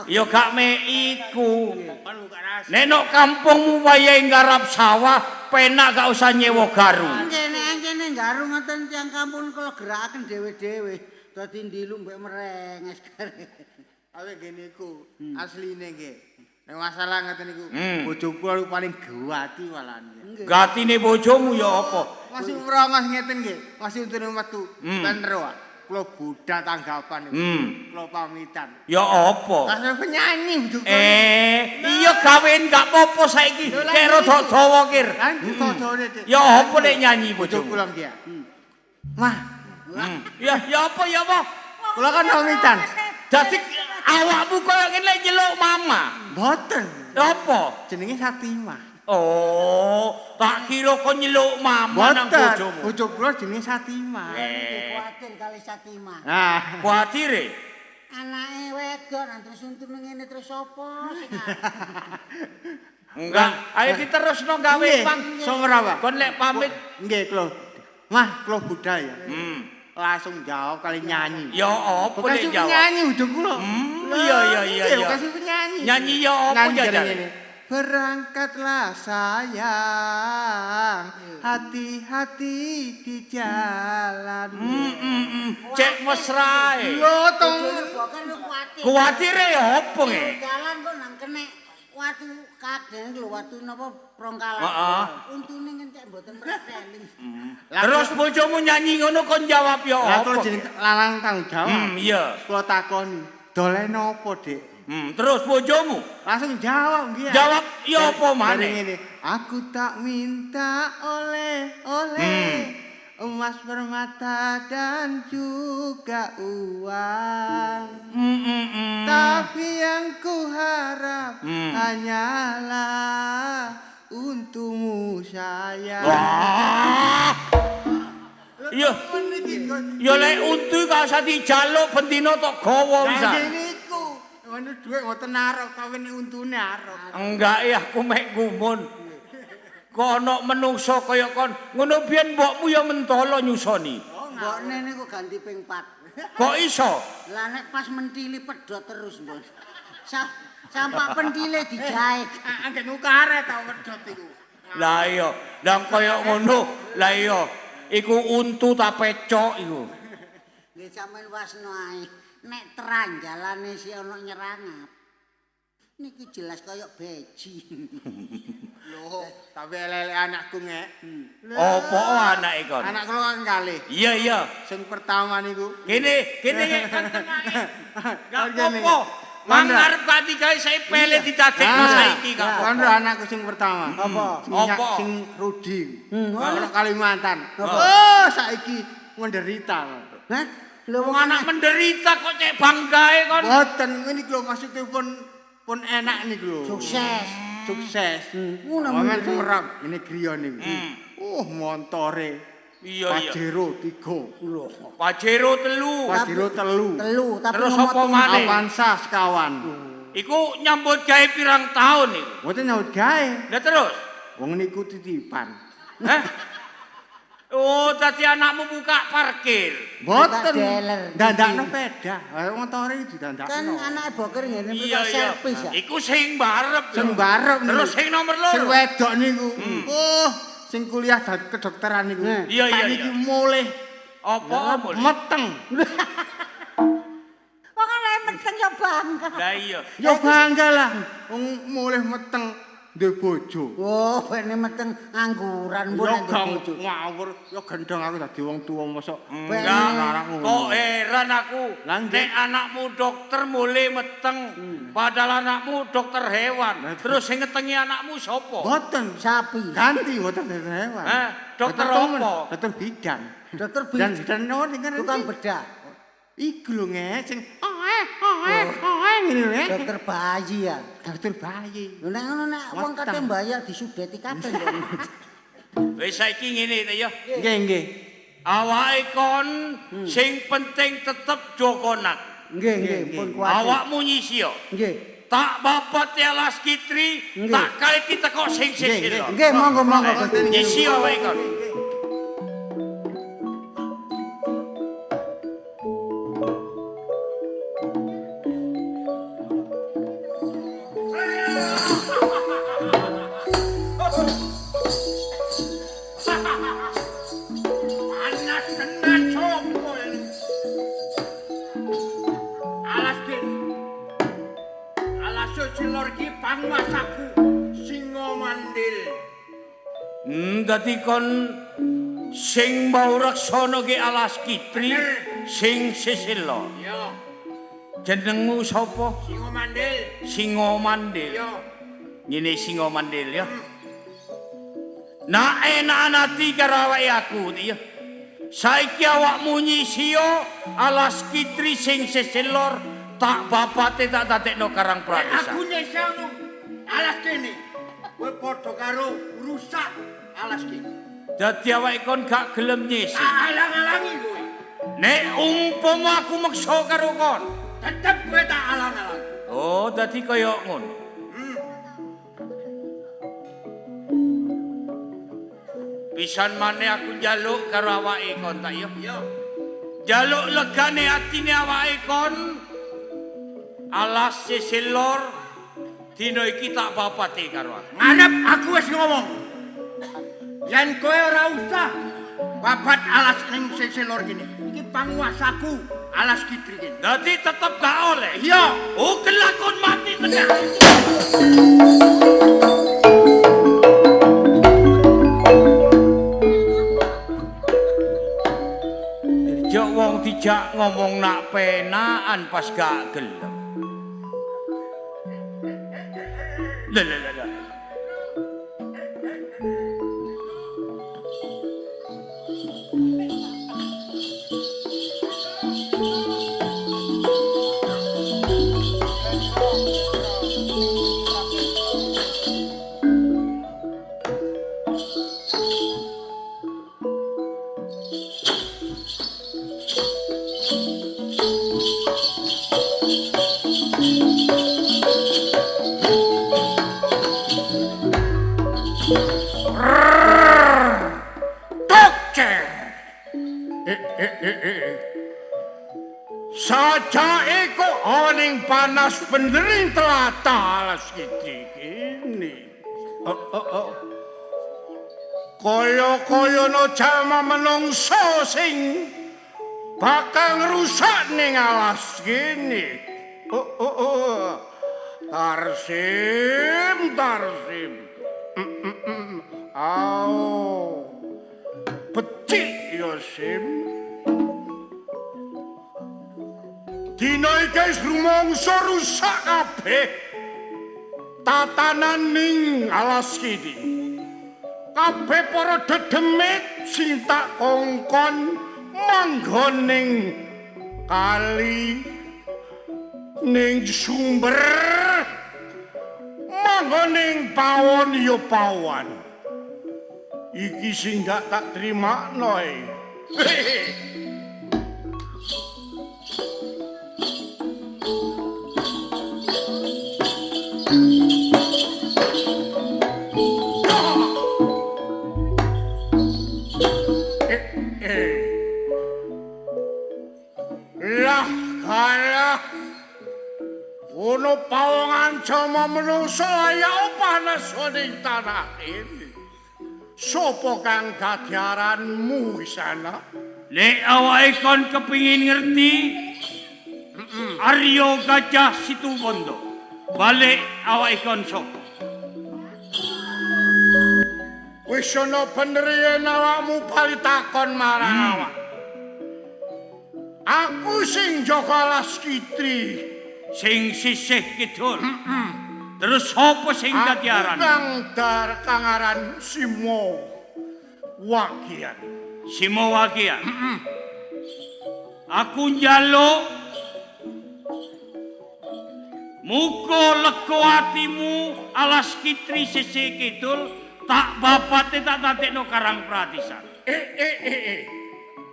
Ya gak mek iku. Nek nok kampungmu wayahe nggarap sawah, penak gak usah nyewa garu. Anjene garu ngoten tiyang kampung kula gerakaken dhewe-dhewe. Dadi ndilu mbek merenges kare. Awe ngene iku asline nggih. Nek masalah ngeten niku bojoku paling gawati walane. Gatine bojomu ya apa? Masih mrongos ngeten nggih. Masih untune metu. Benro. Kula budal tanggapan niku. Kula pamitan. Ya apa? Kasih penyanyi bojoku. Iya gawein gak apa-apa saiki. Kek rada dawa kir. Ya apa nek nyanyi Bojoku bojomu? kula nggih. Mah, Ya apa? kula kan pamitan. Dadi awakmu koyo ngene lek nyeluk mama. Mboten. Apa? Jenenge Satimah. Oh, tak kira kok nyeluk mama nang bojomu. Bojoku kula jenenge Satimah. Kuwatir kali Satimah. Nah, Kuatire. Anake wedok nang terus untu ngene terus sapa sing Enggak, ayo diterusno gawe pang. Somra, Pak. Kon lek pamit. Nggih, kula. Mah, kula budal ya. Langsung jawab kali nyanyi. Ya apa nek Kasih jawab? penyanyi bojoku kula. Iya. Kasih penyanyi. Nyanyi ya apa Nyanyi jajan? ini. Berangkatlah sayang, hati-hati di jalan. Cek mesrae. Lho tong boker lu kuwatir. Kuatire ya apa nge? Jalan kok nang kene watu kadang lho watu napa prongkalan. Heeh. Untune ngencek mboten preteling. Terus bojomu nyanyi ngono kon jawab ya Lah apa? kula jeneng lanang tanggung jawab. Iya. Kula takoni, dolen opo, Dik? Terus bojomu Langsung jawab nggih. jawab ya apa Dari maneh? ngene, aku tak minta oleh-oleh emas permata dan juga uang. Tapi yang ku harap hanyalah untukmu sayang. Wah. Iya. Ya lek untu gak usah dijaluk bendina tok gawa Lah pisan. niku, ngono dhuwit mboten arep, tapi nek untune arep. Enggak ya aku mek gumun. Kok ana menungso kaya kon. Ngono biyen mbokmu ya mentolo nyusoni. Mbokne niku ganti ping 4. Kok iso? Lah nek pas mentili pedhot terus, Mbok. Sampak pentile dijahit. Angge nukare ta wedhot iku. Lah iya, ndang kaya ngono. Lah iya, iku untu ta pecok iku. Nggih sampean wasno ae. Nek teranjalane si ana nyerangap. Niki jelas kaya beji. Loh, tapi elek anakku ngek. Apa anake kon? Anak kula kan kalih. Iya. Sing pertama niku. Kene ngek kanteng ae. Gak Kene. apa. Mangarep kati gawe saya pele didadekno saiki gak apa. Kondo anakku sing pertama. Apa? Apa? Sing Rudi. Ono Kalimantan. Oh, saiki menderita. Hah? Lho Wong anak menderita kok cek banggae kon. Boten ini lho maksudnya pun enak niku lho. sukses. Sukses. Ngono Wongen semerap ini griya niku. montore. Iya iya. Pajero 3. Lho. Pajero 3. Pajero 3. Telu tapi Terus nomor apa telu. maneh? Avanza sekawan. Iku nyambut gawe pirang tahun iku. Mboten nyaut gawe. Lah terus? Wong niku titipan. Hah? Oh, tadi anakmu buka parkir. Mboten. dealer. Dandakno peda. Montore didandakno. Kan anake boker ngene Iya iki iya. servis ya. Iku sing barep. Sing barep niku. Terus sing nomor Sing loro. wedok niku. Oh, sing kuliah kedokteran niku. Iya, iya, Niki iya. mulih Apa mulih? meteng. Wong anake meteng ya bangga. Lah iya. Ya bangga lah. Wong mulih meteng duwe bojo. Oh, bene meteng angguran pun Ya nek gang bojo. ngawur, ya gendeng aku dadi wong tuwa mosok. Enggak. larang ngono. Kok heran aku. Lah, nggih. Nek anakmu dokter mulai meteng. Padahal anakmu dokter hewan. Terus sing ngetengi anakmu sapa? Boten Sapi. ganti boten dokter hewan. Hah? Dokter temen, apa? Dokter bidan. Dokter Dan no ning tukang bedah. Iku lho sing ngene lho nge. Dokter bayi ya. Dokter bayi. Lho nek ngono nek wong kate mbayar disudeti kabeh kok. Wis saiki ngene ta ya. Nggih nggih. Awake kon sing penting tetep jokonak. Nggih nggih pun kuat. Awakmu nyisio. Nggih. Tak babat ya Las Kitri, Nggih. tak kaiti teko sing sisil. Nggih monggo. Nyisio wae kon. Panas tenan sopo ini. Alas Din. Alas Silor ki panguasaku Singo Mandil. Dadi kon sing mau reksana ki Alas Kitri, sing sisilo. Yo, Jenengmu sapa? Singo Mandil. Singo Mandil. Yo. Ngene Singo Mandil ya. Nak enak nati karo awake aku ya. Saiki awakmu nyisio Alas Kitri sing seselor tak bapate tak dadekno Karang Pradesa. Aku nyesano alas kene. Kowe padha karo rusak alas kene. Dadi awake kon gak gelem nyisi. Alang-alangi kowe. Nek umpama aku meksa karo kon. Tetep kowe tak alang-alang. Oh, dadi kaya ngono. Pisan maneh aku njaluk karo awake kon tak yo. Yo. Jaluk legane atine awake kon. Alas seselor dina iki tak bapati karo aku. Ngarep aku wis ngomong. Yen kowe ora usah babat alas ning seselor gini. Iki panguasaku alas Kitri gini. Dadi tetep gak oleh. Iya. Oh, kelakon mati tenan. Jok wong dijak ngomong nak penaan pas gak gelem. Lah. Saja iku oning panas benerin telata alas Kitri gini. Kaya-kaya no jama menungso sing bakal ngerusak ning alas gini. Tarsim. Au. Becik ya Sim. Dina iki rumangsa rusak kabeh tatanan ning alas kini. Kabeh para dedemit sing tak kongkon manggon ning kali ning sumber manggon ning pawon ya pawon. Iki sing gak tak trimakno e. Lah kalah ono pawongan jama menungso ya panas ning tanah ini. Sopo kang dadi aranmu sana? Nek awake kon kepingin ngerti Arya Gajah Situbondo. Balik awake kon sapa? Wis ana bener yen awakmu bali takon marang awak. Aku sing jaga Alas Kitri, Sing sisih kidul. Terus sapa sing dadi aran? Kang aran Simo Wagian. Simo Wagian. Aku njaluk muga lega atimu Alas Kitri sisih kidul tak bapate tak dadekno Karang Pratisan.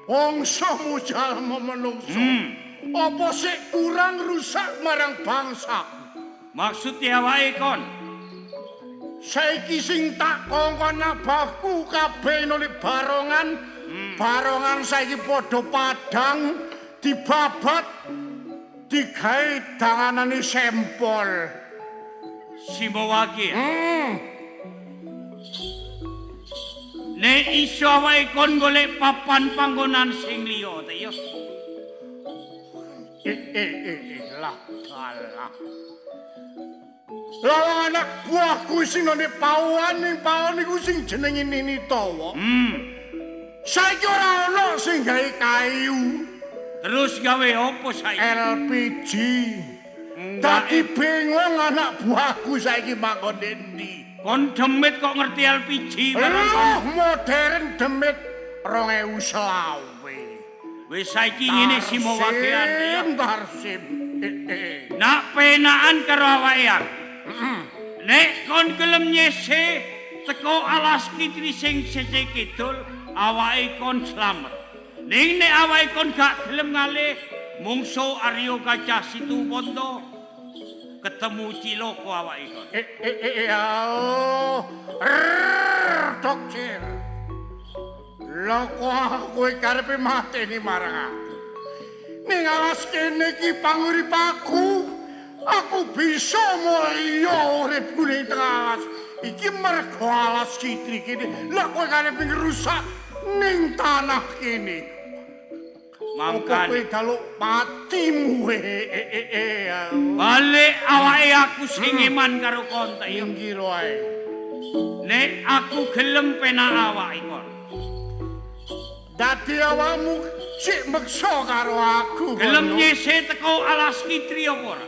Bangsamu jalma menungso. Apa sik kurang rusak marang bangsa? Maksudnya awake kon? Saiki sing tak kongkon abahku kabeh nuli barongan. Barongan saiki padha padang, dibabat, digawe danganane sempol. Simo Wagian. Nek iso awake kon golek papan panggonan sing liya ta ya. Lah kalah. Lah anak buahku sing nang pawon ning pawon iku sing jenenge Nini Tawa. Saiki ora ono sing gawe kayu. Terus gawe opo saiki? LPG. Dadi bingung anak buahku saiki manggon endi. Kon demit kok ngerti LPG barang kon. Modern demit 2020. Wis saiki ngene Simo Wagian ya. Tarsim. Nak penaan karo awake. Nek kon gelem nyese teko Alas Kitri sing sisih kidul, awake kon slamet. Ning nek awake kon gak gelem ngalih, mungsu Arya Gajah Situbondo ketemu ciloko awake kon. Dokter. Lah kok kowe karepe mateni marang aku. Ning alas kene iki panguripaku. Aku bisa mulya uripku ning alas. Iki mergo Alas Kitri kene. Lah kowe karepe ngrusak ning tanah kene. Mangkan kowe daluk patimu. balik awake aku sing iman karo kon ta ya. Ngira ae. Nek aku gelem penak awake kon. Dadi awakmu sik meksa karo aku. Gelem nyese teko Alas Kitri apa ora?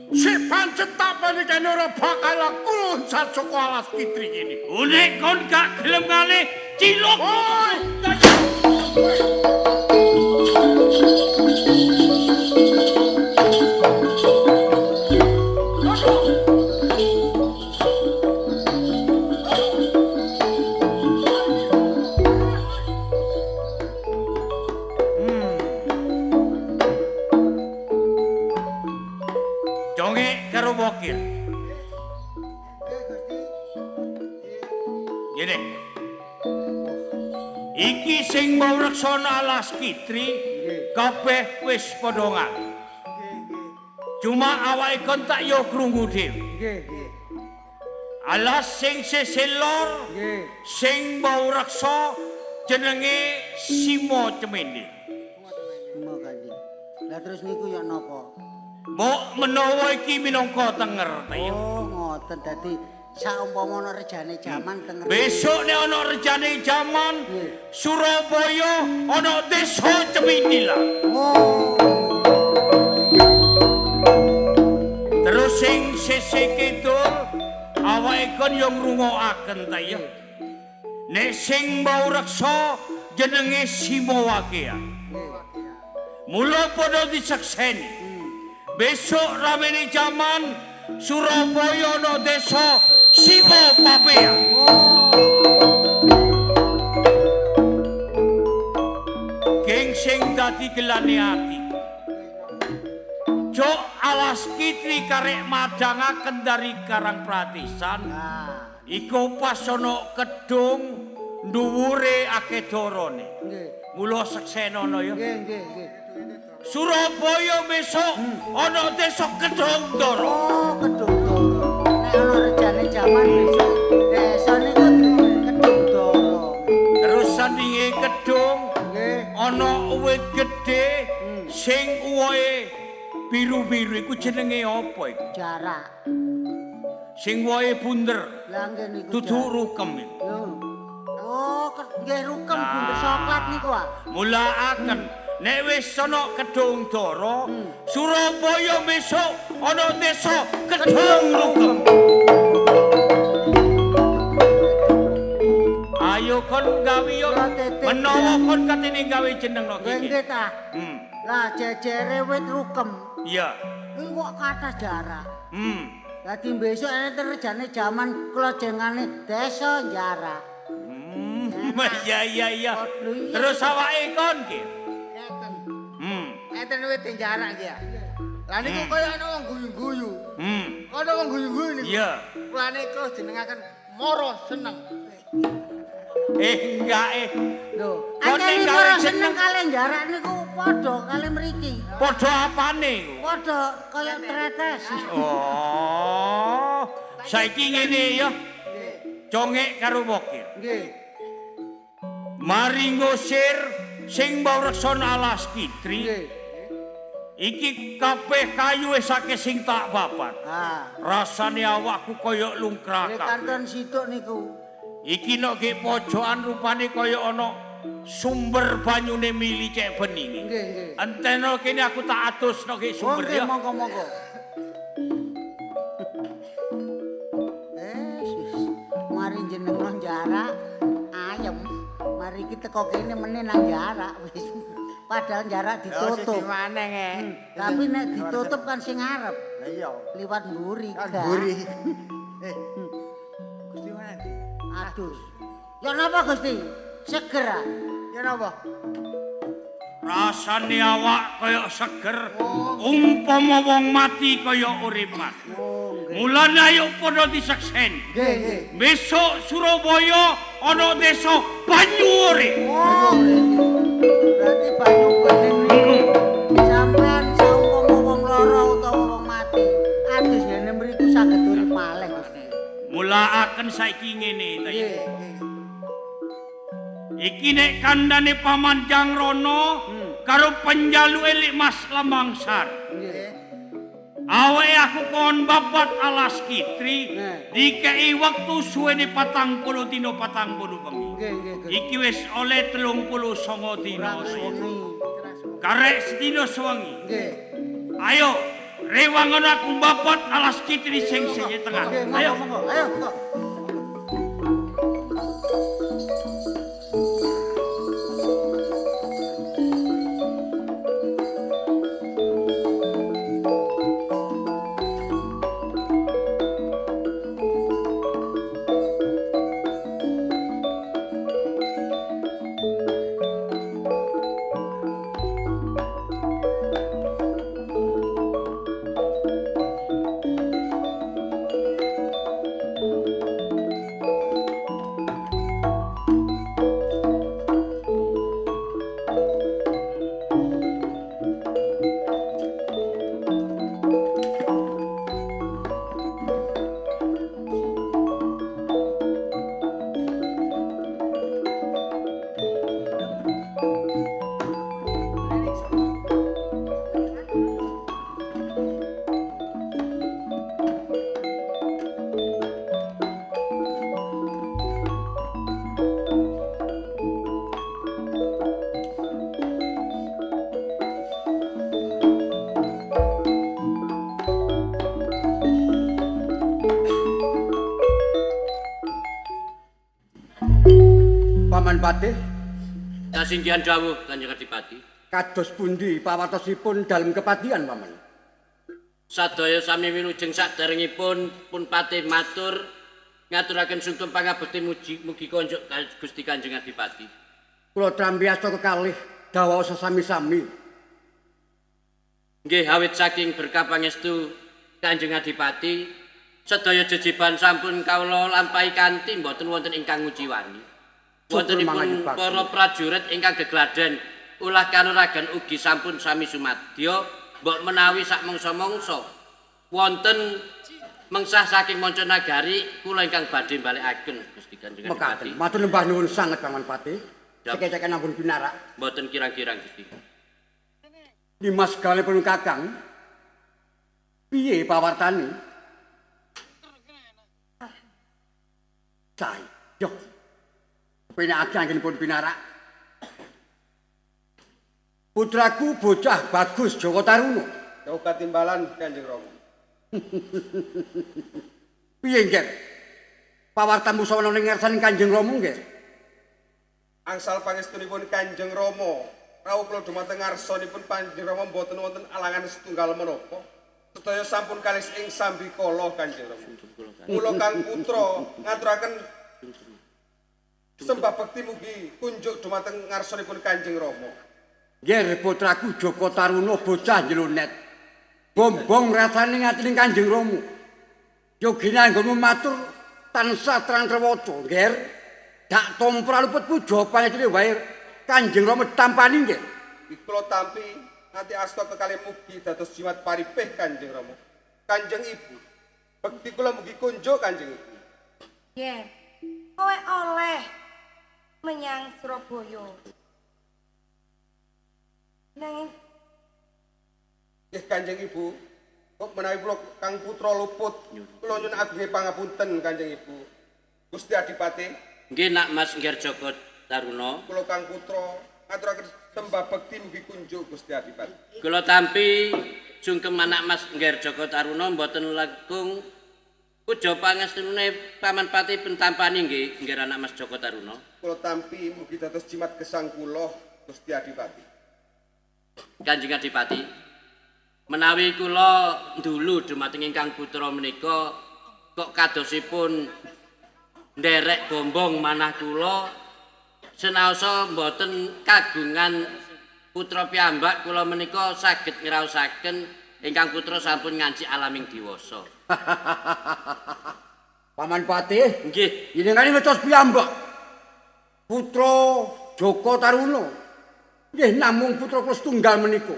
Sik pancet tak panikane ora bakal aku loncat saka Alas Kitri kene. Nek kon gak gelem ngalih ciloko. Jonge karo wakil. Gini. Iki sing mau reksana Alas Kitri kabeh wis padha ngalih. Cuma awake kon tak yo krungu dhewe. Alas sing sisih lor sing mau reksa jenenge Simo Cemende. Simo Kanjeng. Lah terus niku ya napa? Mbok menawa iki minangka tenger ta ya. Oh, ngoten dadi saumpama ana rejane jaman tenger. Besok nek ana rejane jaman Surabaya ana desa Cemindila. Oh. Terus sing sisih kidul awake kon yo ngrungokaken ta ya. Nek sing mau reksa jenenge Simo Wagian. Mula padha disekseni. Besok ramene jaman Surabaya ana desa Simo Papea. sing dadi gelane ati. Jok alas kitri karek madangaken dari Karang Pratisan. Iku pas ana kedung dhuwure akeh dorone. Nggih. Mula seksenana ya. Nggih, nggih, nggih. Surabaya besok ana desa Kedung Dara. Oh, Kedung Dara. Nek ana rejane jaman besok desa niku Kedung Dara. Terus sandinge kedung Nggih. ana uwit gedhe sing uwohe biru-biru iku jenenge apa iku? Jarak. Sing uwohe bunder, Lah nggih niku. dudu jarak. rukem iku. Lho. Oh, nggih rukem bunder coklat niku ah. Mulaaken nek wis ana Kedung Dara, Surabaya besok ana desa Kedung Rukem. Ayo kon gawe yo. Kula titip, Menawa kon katene gawe jeneng no Nggih, iki. nggih ta. Lah jejere wit rukem. Iya. Iku kok kathah jarak. Hmm. Dadi besok enten rejane jaman kula jengane desa jarak. Iya iya iya. Lho, iya. Terus awake kon ki. Ngeten. Ngeten wit jarak iki ya. Lah niku kaya ana wong guyu-guyu. Ana wong guyu-guyu niku. Iya. Kulane terus jenengaken Moro Seneng. Enggak Lho, Kok nek akeh gawe karo jeneng- seneng kalih jarak niku padha kalih mriki. Padha apane iku? Padha kaya tretes. Oh. Saiki ngene ya. Congek karo wokir. Nggih. Mari ngusir sing mbawreksana alas kitri. Nggih. Iki kabeh kayu wis akeh sing tak babat. Ah, Rasane awakku kaya nggih lungkrak. kanton situk niku. Iki nek ge pojokan rupane kaya ana sumber banyune mili cek bening. Nggih, nggih. Enteno kene aku tak atusno ge Oh, sumber nggih, ya. monggo-monggo. Mari jeneng nang jarak ayem. Mari kita teko kene meneh nang jarak wis. Padahal jarak ditutup. Maneh nge. Tapi nek ditutup kan sing ngarep Lah iya. liwat mburi. Kan Gak. buri. Gusti mana? Aduh. Ya napa Gusti? Seger ah. Ya napa? Rasane awak kaya seger. Umpama wong mati kaya uripan. Oh, nggih. Mulane ayo padha diseksen. Nggih, nggih. Besok Surabaya ana desa Banyure. Oh, berarti banyu bening niku. Sampeyan saumpama wong lara utawa wong mati, adus ngene mriku saged urip malih Gusti. Mulaaken saiki ngene ta ya. Nggih. Iki nek kandhane Paman Jangrono karo penjaluke Lik Mas Lamangsar. Nggih. Awake aku kon babat alas kitri Nah. dikei wektu suwene 40 dina 40 bengi. Nggih, nggih, Gusti. Iki wis oleh 39 dina. Kurang suwengi. Karek sedina sewengi. Nggih. Ayo rewangan aku babat alas kitri sing tengah. Nggih, Ayo. monggo, monggo. Ayo, monggo. Paman Patih, Kasinggihan dawuh Kanjeng Adipati. kados pundi pawatosipun dalem kepatihan, Paman? Sadaya sami wilujeng saderengipun pun Patih matur ngaturaken sungkem pangabekti mugi konjuk Gusti Kanjeng Adipati. Kula trampiasa kekalih gawaos sami-sami. Nggih awit saking berkah pangestu Kanjeng Adipati, sedaya jejiban sampun kawula lampahi kanthi mboten wonten ingkang nguciwani. Wontenipun para prajurit ingkang gegladen ulah kanuragan ugi sampun sami sumadya, mbok menawi sak mangsa-mangsa wonten mengsah saking manca nagari kula ingkang badhe balekaken Gusti Kanjeng Adipati. Matur lembah nuwun sanget Paman Pati. Sekeceken ampun pinarak. Mboten kirang-kirang Gusti. Dimas galipun Kakang. Piye pawartane? Cai, yo. Penake anggenipun pinarak. Putraku bocah bagus Joko Taruna. Jauh katimbalan Kanjeng Rama. Piye nggih? Pawartan musawana ning ngarsaning Kanjeng Rama nggih. Angsal pangestunipun Kanjeng Rama, rawuh kula dumateng ngarsanipun Kanjeng Rama mboten wonten alangan setunggal menapa. Sedaya sampun kalis ing sambikala Kanjeng Rama. Mula Kang Putra ngaturaken sembah bekti mugi kunjuk dumateng ngarsanipun Kanjeng Rama. Nggih putraku Joko Taruna bocah nyelunet. Bombong rasane ngatining Kanjeng Rama. Yogine anggonmu matur tansah trantrewaca, nggih. Dak tompra luput puja pangetune wae Kanjeng Rama tampani nggih. Kula tampi nganti asta kekalih mugi dados jimat paripih Kanjeng Rama. Kanjeng Ibu, bekti kula mugi kunjuk Kanjeng Ibu. Nggih. Kowe oleh menyang Surabaya. Nanging Nggih Kanjeng Ibu, kok menawi kula Kang Putra luput, kula nyuwun agung pangapunten Kanjeng Ibu. Gusti Adipati, Nggih Nak Mas Ngger Joko Taruna. kula Kang Putra ngaturaken sembah bekti mugi kunjuk Gusti Adipati. Kula tampi sungkem anak Mas Ngger Joko Taruna mboten langkung puja pangestune Paman Pati pentampani nggih Ngger anak Mas Joko Taruna. Kula tampi mugi dados jimat gesang kula Gusti Adipati. Kanjeng Adipati, menawi kula ndulu dumateng ingkang putra menika kok kadosipun nderek bombong manah kula senaosa mboten kagungan putra piyambak kula menika saged ngraosaken ingkang putra sampun nganci alaming diwasa. Paman Pati, Nggih, jenengane ngecos piyambak. Putra Joko Taruna. Nggih namung putra kula setunggal menika.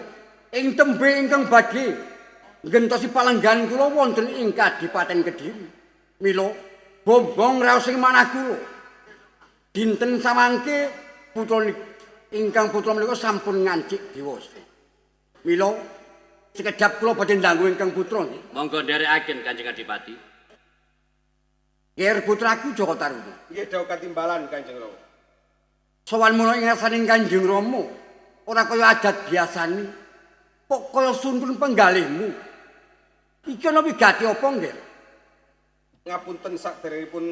Ing tembe ingkang badhe ngentosi palenggan kula wonten ing Kadipaten Kediri. Mila bombong raos ing manah kula. Dinten samangke putra ingkang putra menika sampun ngancik dewasa. Mila sekedhap kula badhe ndanggu ingkang putra nggih. monggo nderekaken Kanjeng Adipati. Ger putraku Joko Taruna. Nggih dawuh katimbalan Kanjeng Rama. Sowan mula ing ngarsaning Kanjeng Rama ora kaya adat biasane. Kok kaya suntun penggalihmu. Iki ana wigati apa nggih? Ngapunten sakderengipun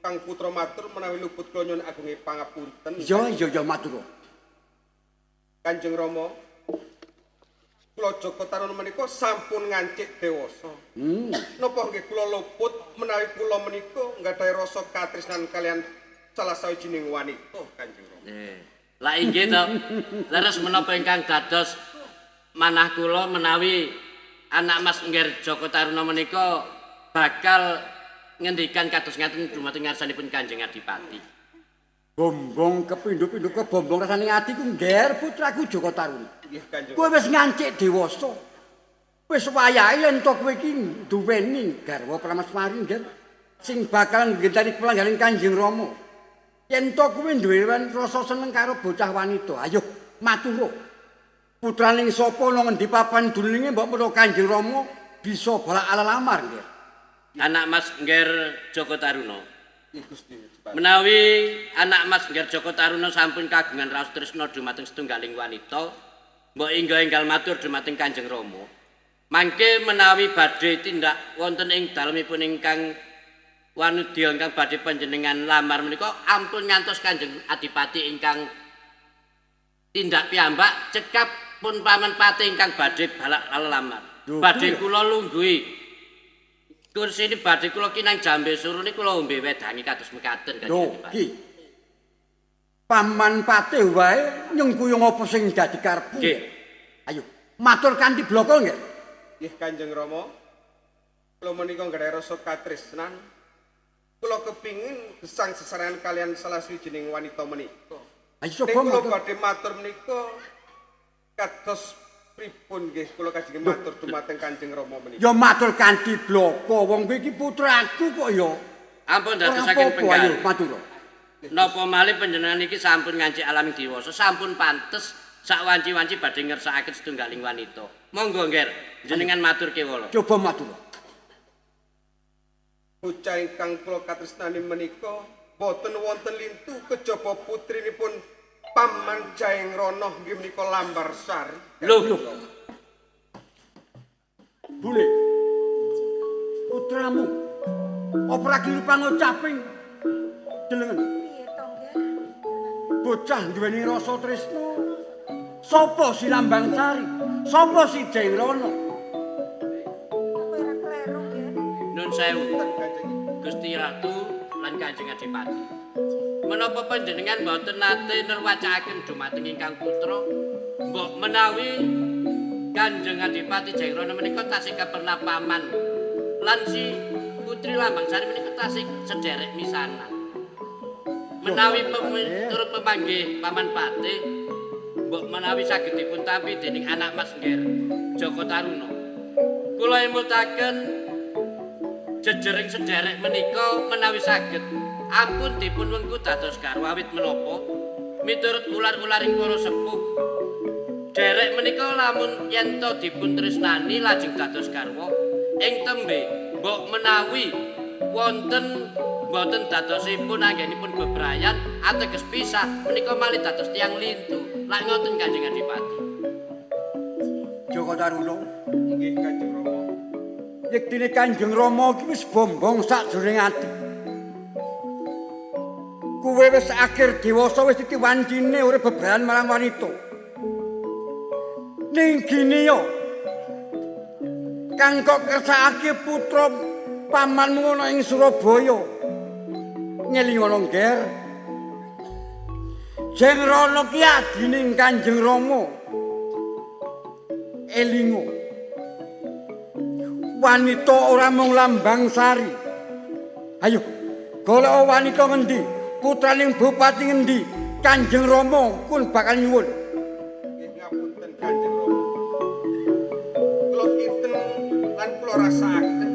Kang Putra matur menawi luput kula nyuwun agung pangapunten. Iya matur. Kanjeng Rama, kula Joko Taruna menika sampun ngancik dewasa. Napa nggih kula luput menawi kula menika nggadahi rasa katresnan kalian salah sawijining wanita Kanjeng Rama. Lah inggih to. Leres menapa ingkang dados manah kula menawi anak Mas Ngger Joko Taruna menika bakal ngendikan kados ngaten dumateng ngarsanipun Kanjeng Adipati. Bombong kepindho-pindho ke bombong rasane atiku ngger putraku Joko Taruna. Nggih Kanjeng. Kowe wis ngancik dewasa. Wis wayahe yen to kowe iki duweni garwa Pramasmari ngger sing bakal nggenteni pelanggaran Kanjeng Rama. Yen to kowe duwe rasa seneng karo bocah wanita, ayo matur. Putraning sapa nang ngendi papan dulinge mbok menawa Kanjeng Rama bisa balak alalamar nggih. Anak Mas Ngger Joko Taruna. Nggih Gusti. Menawi anak Mas Ngger Joko Taruna sampun kagungan raos tresna dumateng setunggaling wanita, mbok enggal matur dumateng Kanjeng Rama. Mangke menawi badhe tindak wonten ing dalemipun ingkang wanudya ingkang badhe panjenengan lamar menika ampun ngantos Kanjeng Adipati ingkang tindak piyambak cekap pun Paman Pati ingkang badhe balak lamar. Badhe kula lungguhi kursi ini badhe kula kinang jambe surune kula ombe wedangi kados mekaten Kanjeng Adipati. Paman Patih wae nyengkuyung apa sing dadi karepmu. Nggih. Ayo, matur kanthi bloko nggih. Nggih Kanjeng Rama. Kula menika nggadahi rasa katresnan. Kula kepingin gesang sesarengan kalian salah sawijining wanita menika. Ayo Ning coba kula matur. badhe matur menika kados pripun nggih kula kajeng matur dumateng Kanjeng Rama menika. Ya matur kanthi bloko, wong kowe iki putraku kok ya. Ampun Ora dadosaken apa-apa, penggal. ayo matur. Napa malih panjenengan iki sampun ngancik alam dewasa, sampun pantes sak wanci-wanci badhe ngersakaken setunggaling wanita. Monggo Nger, jenengan matur kewala. Coba matur. Bocah ingkang kula katresnani menika boten wonten lintu kejaba putrinipun Paman Jaeng Rono nggih menika Lambarsari. Lho, Bule. Putramu. Apa ra gelem pangocaping? Delengen. Piye to, Nger? Bocah duweni rasa tresna. Sopo si Lambangsari? Sopo si Jaeng Rono? Kowe ora kleru, Nger. nun sewu. Gusti Ratu lan Kanjeng Adipati. Menapa panjenengan boten nate nerwacakaken dumateng ingkang putra? Mbok menawi Kanjeng Adipati Jaeng Rono menika tasih kepernah paman lan si Putri Lambangsari menika tasih sederek misanan. Menawi turut pemanggih Paman Patih, mbok menawi saged dipun tampi dening anak Mas Nger Joko Taruna. Kula emutaken jejering sederek menika menawi saged ampun dipun wengku dados garwa awit menapa miturut ular-ularing para sepuh derek menika lamun yen to dipun tresnani lajeng dados garwa ing tembe mbok menawi wonten boten dadosipun anggenipun bebrayan ateges pisah menika malih dados tiyang lintu lak ngoten Kanjeng Adipati. Joko Taruna. Nggih Kanjeng Rama. Yektine Kanjeng Rama iki wis bombong sakjroning ati. Kuwe wis akhir dewasa wis ditiwancine urip bebrayan marang wanita. Ning gini yo. Kang kok kersakake putra pamanmu ana ing Surabaya. Ngelingono Nger. Jaeng Rono ki adining Kanjeng Rama. Elingo. Wanita ora mung Lambangsari. Ayo, golek wanita ngendi? Putraning bupati ngendi? Kanjeng Rama pun bakal nyuwun. Nggih ngapunten Kanjeng Rama. Kula kinten lan kula rasakaken.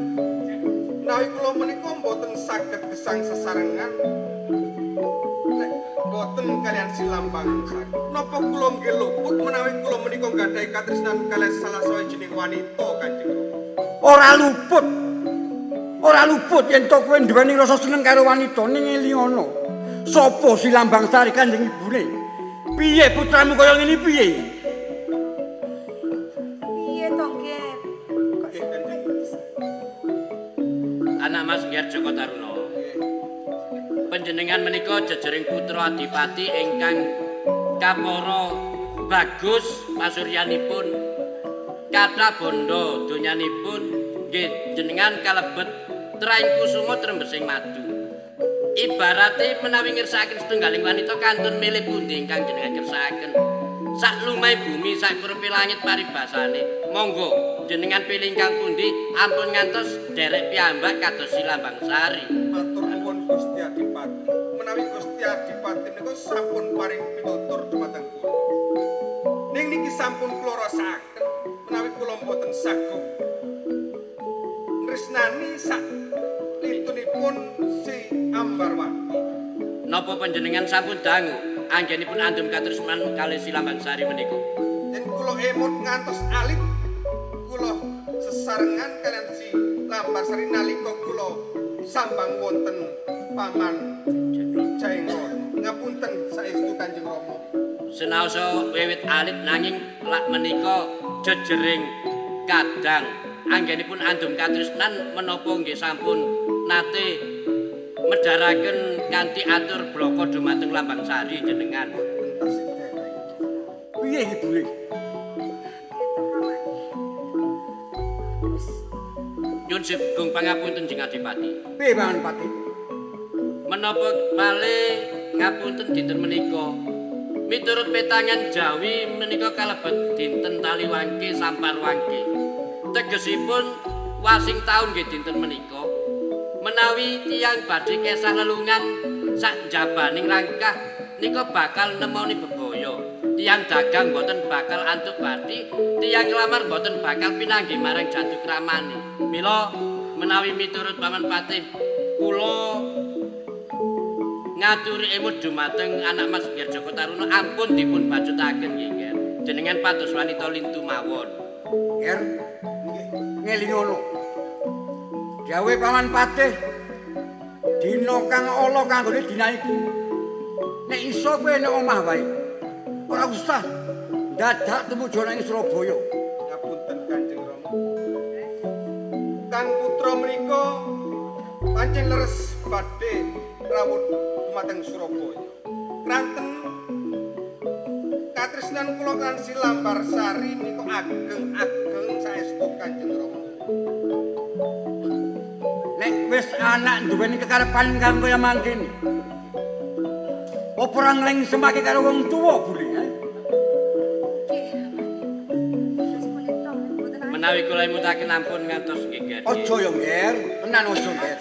Menawi kula menika mboten saged gesang sesarengan nek boten kalian si Lambangsari. Napa kula nggih luput menawi kula menika nggadahi katresnan kalian salah sawijining wanita Kanjeng Rama. Ora luput. Ora luput yen to kowe nduweni rasa seneng karo wanita ning elingono. Sopo si Lambangsari Kanjeng ibune? Piye putramu kaya ngene piye? Piye to, Nger? Kok sampe Anak Mas Nger Joko Taruna. Panjenengan menika jejering putra adipati ingkang kapara bagus pasuryanipun kathah bondo donyanipun nggih jenengan kalebet traing kusuma trembesing madu. Ibarate menawi ngersakaken setunggaling wanita kantun milih pundi ingkang jenengan kersakaken. Sak lumai bumi sak kurepe langit paribasane. Monggo jenengan pilih ingkang pundi ampun ngantos derek piyambak kados si Lambangsari. Matur nuwun Gusti Adipati. Menawi Gusti Adipati menika sampun paring pitutur dumateng kula. Ning niki sampun kula rasakaken menawi kula mboten sagung tresnani sak litunipun si Ambarwati. Napa panjenengan sampun dangu anggenipun andum katresnan kalih si Lambangsari menika? Yen kula emut ngantos alit kula sesarengan kalian si Lambarsari nalika kula sambang wonten Paman Jaeng Rono. Ngapunten saestu Kanjeng Rama. Senaosa wiwit alit nanging lak menika jejering kadang anggenipun andum katresnan menapa nggih sampun nate medharaken kanthi atur bloko dumateng Lambangsari jenengan. Piye iki bule? Nyun sugeng pangapunten Jeng Adipati. Piye Paman Pati? Menapa malih ngapunten dinten menika. Miturut petangan Jawi menika kalebet dinten Taliwangke Samparwangke. Tegesipun wasing taun nggih dinten menika. Menawi tiyang badhe kesah lelungan sak jabaning rangkah nika bakal nemoni bebaya. Tiyang dagang boten bakal antuk bathi, tiyang nglamar boten bakal pinanggih marang Jatukramani. Mila menawi miturut Paman Patih kula ngaturi emut dumateng anak Mas Ngger Joko Taruna ampun dipun bajutaken nggih Ngger. Jenengan pados wanita lintu mawon. Ngger, ngeling ngono. Gawe Paman Patih dina kang ala kanggone dina iki. Nek iso kowe nek omah wae. Ora usah dadak tumuju nang Surabaya. Ngapunten Kanjeng Rama. Kang putra menika pancen leres badhe rawuh dumateng Surabaya. Kranten katresnan kula kan Silambar Sari menika ageng-ageng saestu Kanjeng Rama. Nek wis anak duweni kekarepan kang kaya mangkene. Apa ora nglengsemake karo wong tuwa, Bule? Menawi kula imutaken ampun ngantos nggih Ngger. Aja ya, Ngger. Tenan aja, Ngger.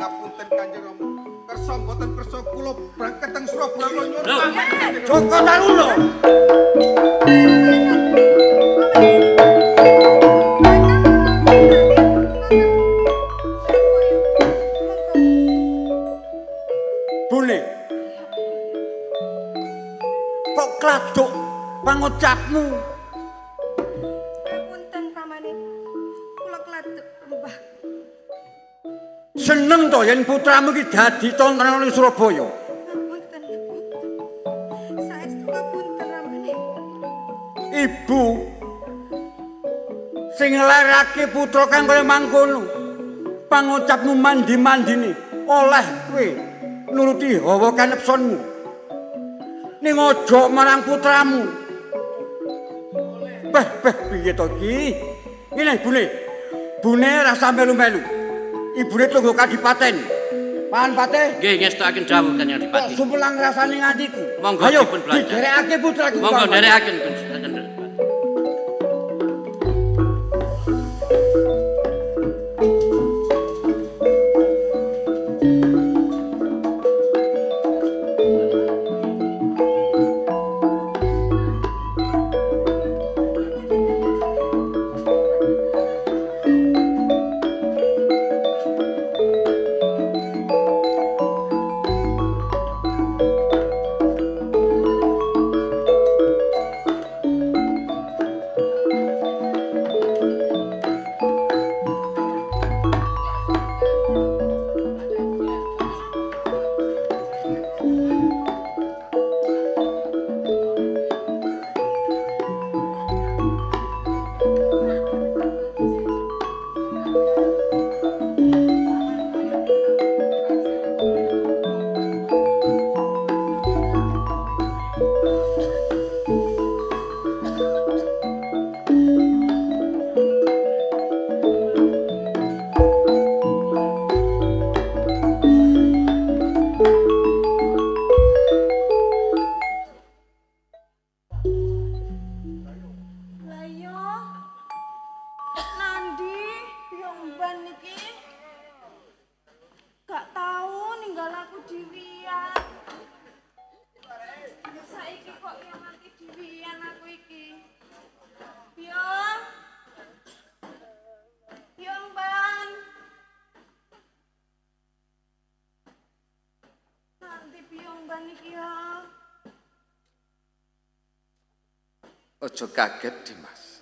Ngapunten Kanjeng Rama. Kersa mboten kersa kula berangkat teng Surabaya nyuwun Lho. pamit. Joko Taruna. Bule. Kok kladuk pangucapmu? Punten pamane. Kula kladuk Mbah. Seneng to yen putramu iki dadi tontonan ning Surabaya. Punten. Saestu kapunten ramane. Ibu sing nglarake putra kang kaya mangkono. Pangucapmu mandi-mandine oleh kowe nuruti hawa kanepsonmu. Ning aja marang putramu. Beh piye to iki? Ngene Bune. Bune rasa melu-melu. Ibune tunggu kadipaten. Paman Patih. Nggih ngestokaken dawuh Kanjeng Adipati. Sumpulang rasane ngatiku. Monggo Ayo dipun belajar. diderekake putraku. Monggo nderekaken Kanjeng. Ojo kaget, Dimas.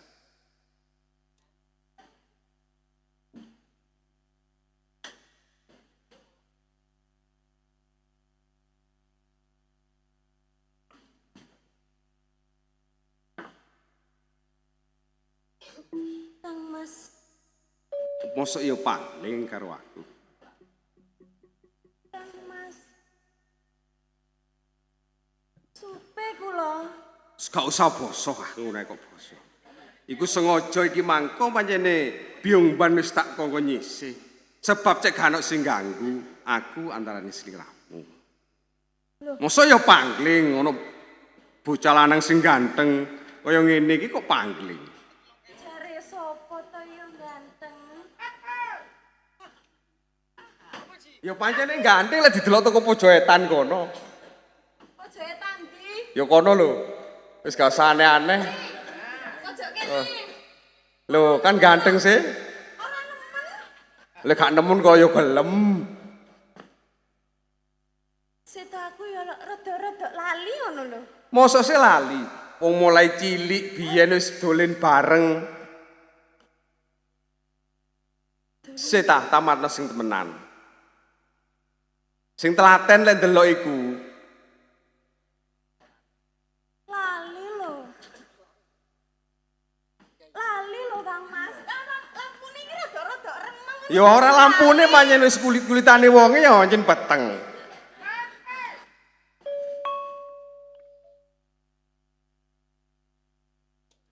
Kang Mas. Mosok ya paling karo aku. Kang Mas. Supe kula. Gak usah bosok aku nek kok bosok. Iku sengaja iki mangko pancene Byongban wis tak kongkon nyisih. Sebab cek gak ono sing ganggu aku antarane sliramu. Masa ya pangling ngono bocah lanang sing ganteng kaya ngene iki kok pangling. Jare sapa to ya ganteng? Ya pancene ganteng lek didelok teko pojoetan kono. Pojoetan ndi? Ya kono lho. Wis gak usah aneh-aneh. Pojok kene. Lho, kan ganteng sih. Ora nemen. Lek gak nemen kok ya gelem. Seto aku ya rada-rada lali ngono lho. Mosok sih lali. Wong mulai cilik biyen wis dolen bareng. Setah tamatno sing temenan. Sing telaten lek ndelok iku. Lali lho. Lali lho Kang Mas. Lampune iki rada-rada remeng. Ya ora lampune pancen wis kulit-kulitane wonge ya pancen peteng.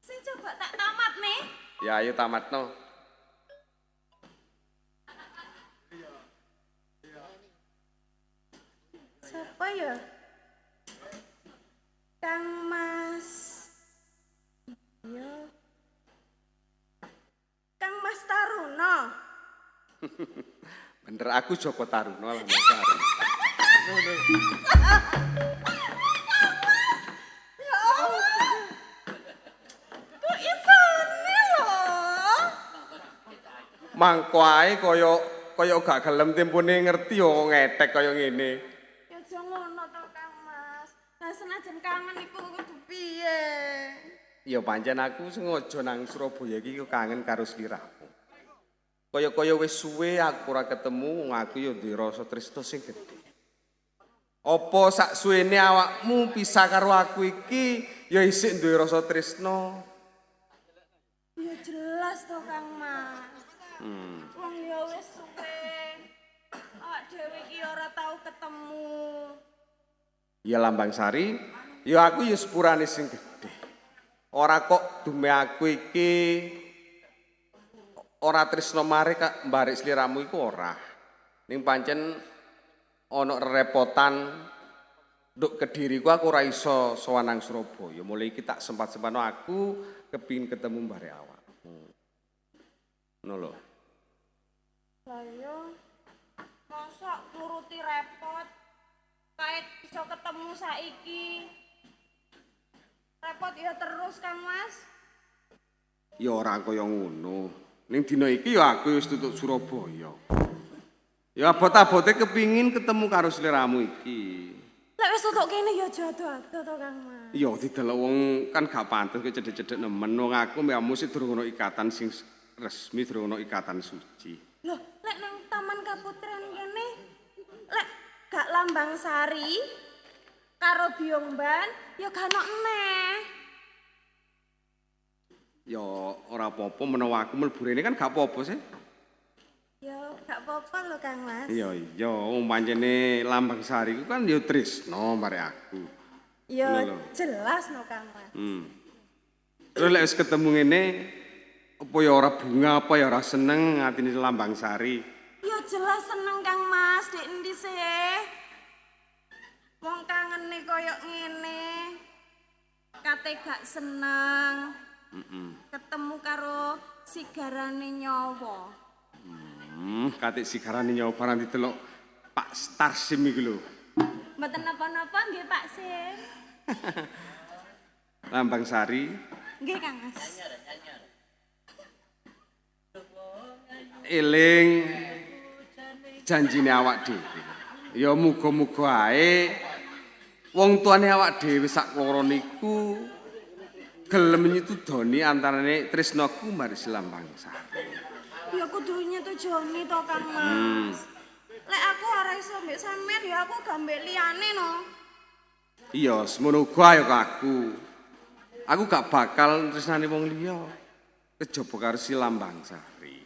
Sing coba tak tamat nih. Ya ayo tamatno. Siapa ya? Kang Mas. Iya. Kang Mas Taruno. Bener aku Joko Taruno lah Mas. Ya Allah. Kok isone lho? Mangko ae kaya gak gelem tempone ngerti yo ngetek kaya ngene. Ya aja ngono to Kang Mas. Lah senajan kangen iku kudu piye? Ya pancen aku sengaja nang Surabaya iki kangen karo sliramu. Kaya wis suwe aku ora ketemu wong aku ya duwe rasa tresna sing gedhe. Apa sak suwene awakmu pisah karo aku iki ya isih duwe rasa tresna? Ya jelas to Kang Mas. Wong ya wis suwe. Awak dhewe iki ora tau ketemu. Ya Lambang Sari, ya aku ya sepurane sing gedhe. Ora kok dume aku iki ora tresna marek mbarek sliramu iku ora. Ning pancen ana repotan nduk Kediriku aku ora iso sowan nang Surabaya. Mulai iki tak sempat-sempatno aku kepingin ketemu mbarek awakmu. Ngono lho. Lah yo masa nuruti repot kae iso ketemu saiki. Repot ya terus Kang Mas. Ya ora kaya ngono. Ning dina iki ya aku wis tutuk Surabaya. Ya abot-abote kepingin ketemu karo sliramu iki. Lek wis tutuk kene ya jodoh-adoh to Kang Mas. Ya didelok wong kan gak pantes kok cedhek-cedhek nemen wong aku mbek mesti durung ono ikatan sing resmi, durung ono ikatan suci. Loh, lek nang Taman Kaputren kene lek gak Lambang Sari karo Biongban ya gak ono eneh. Ya ora apa-apa menawa aku mlebu rene kan gak apa-apa sih. Ya gak apa-apa lho Kang Mas. Iya, wong pancene Lambang Sari ku kan ya tresno mare aku. Ya jelas no Kang Mas. Terus lek wis ketemu ngene apa ya ora bunga apa ya ora seneng atine Lambang Sari. Ya jelas seneng Kang Mas, dek endi sih? Wong kangene koyo ngene. Kate gak seneng. Ketemu karo sigarane nyawa. Katik sigarane nyawa barang didelok Pak Starsim iki lho. Mboten napa-napa nggih Pak Sim. Lambang Sari. Nggih Kang Mas. Eling janjine awak dhewe. Ya muga-muga ae wong tuane awak dhewe sak loro niku gelem nyetudoni antarane tresnaku maris Lambang Sari. Ya kudu nyetujoni to Kang Mas. Lek aku ora iso mbek sampean ya aku gak mbek liyane no. Iya, semono uga ya aku. Aku gak bakal tresnani wong liya. Kejaba karo si Lambang Sari.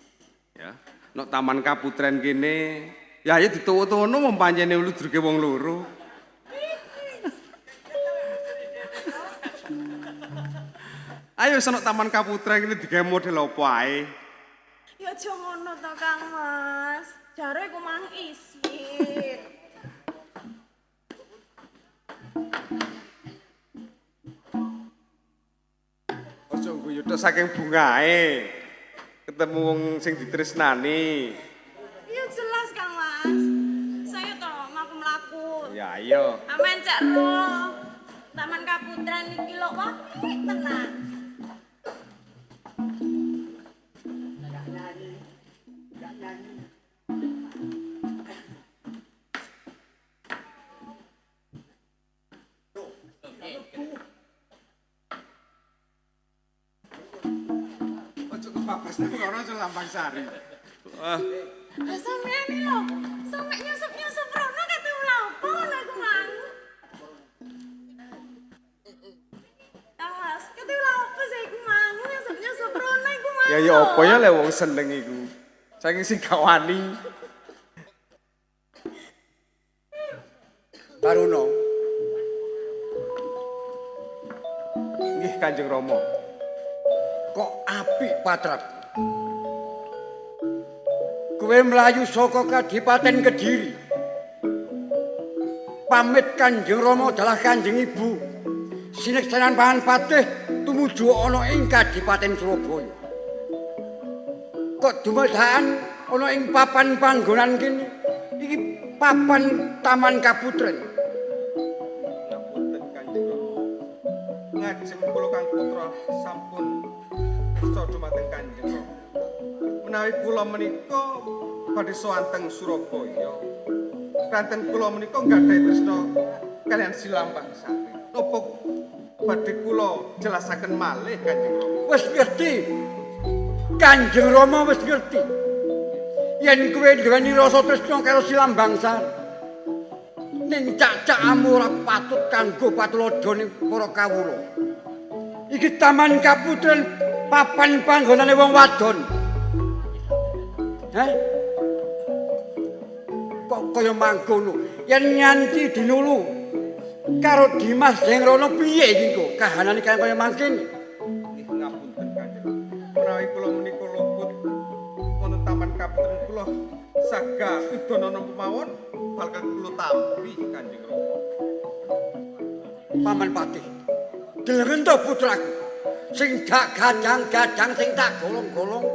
Ya, nek Taman Kaputren kene, ya ayo dituwu-tuwono wong pancene ludruke wong loro. Ayo senok Taman Kaputren ini digawe model apa ae? Ya aja ngono to Kang Mas. Jare ku mang isin. Tok saking bungae ketemu wong sing ditresnani. Ya jelas Kang Mas. Saya toh mlaku-mlaku. Ya iya. Amen cek roh. Taman Kaputren iki lho wae tenan. Ojo kepapas nang kono aja Lambang Sari. Wah, Sampeyan iki lho, sampe nyusup-nyusup rono kate ula apa ngono iku mang. Kang Mas, kate ula apa sih iku mang nyusup-nyusup rono iku mang. ya apa ya lek wong seneng iku. Saking sing gak wani. Taruna. Nggih Kanjeng Rama. Kok apik patrap. Kowe mlayu saka Kadipaten Kediri. Pamit Kanjeng Rama adalah Kanjeng Ibu. Sineksanan Paman Patih tumuju ana ing Kadipaten Surabaya. Kok dumadakan ana ing papan panggonan kene. Iki papan Taman Kaputren. Ngapunten Kanjeng Rama. Ngajeng kula Kang Putra sampun kersa dumateng Kanjeng Rama. Menawi kula menika badhe sowanteng Surabaya. Kanten kula menika nggadahi tresna kalian Silambang Sari. Napa badhe kula jelasaken malih Kanjeng Rama? Wis ngerti. Kanjeng Rama wis ngerti. Yen kowe duweni rasa tresna karo Silambang Sari. Ning cak-cakmu ora patut kanggo patuladane para kawula. Iki Taman Kaputren papan panggonane wong wadon. Hah? Kok kaya mangkono? Yen nganti dinulu karo Dimas Jengrono piye iki kok kahanane kaya mangkene? Nggih ngapunten Kanjeng. Menawi kula menika luput wonten Taman Kaputren kula saga Udanana kemawon bakal kula tampi Kanjeng Rama. Paman Patih. Delengen to putraku. Sing gak gadang-gadang sing tak golong-golong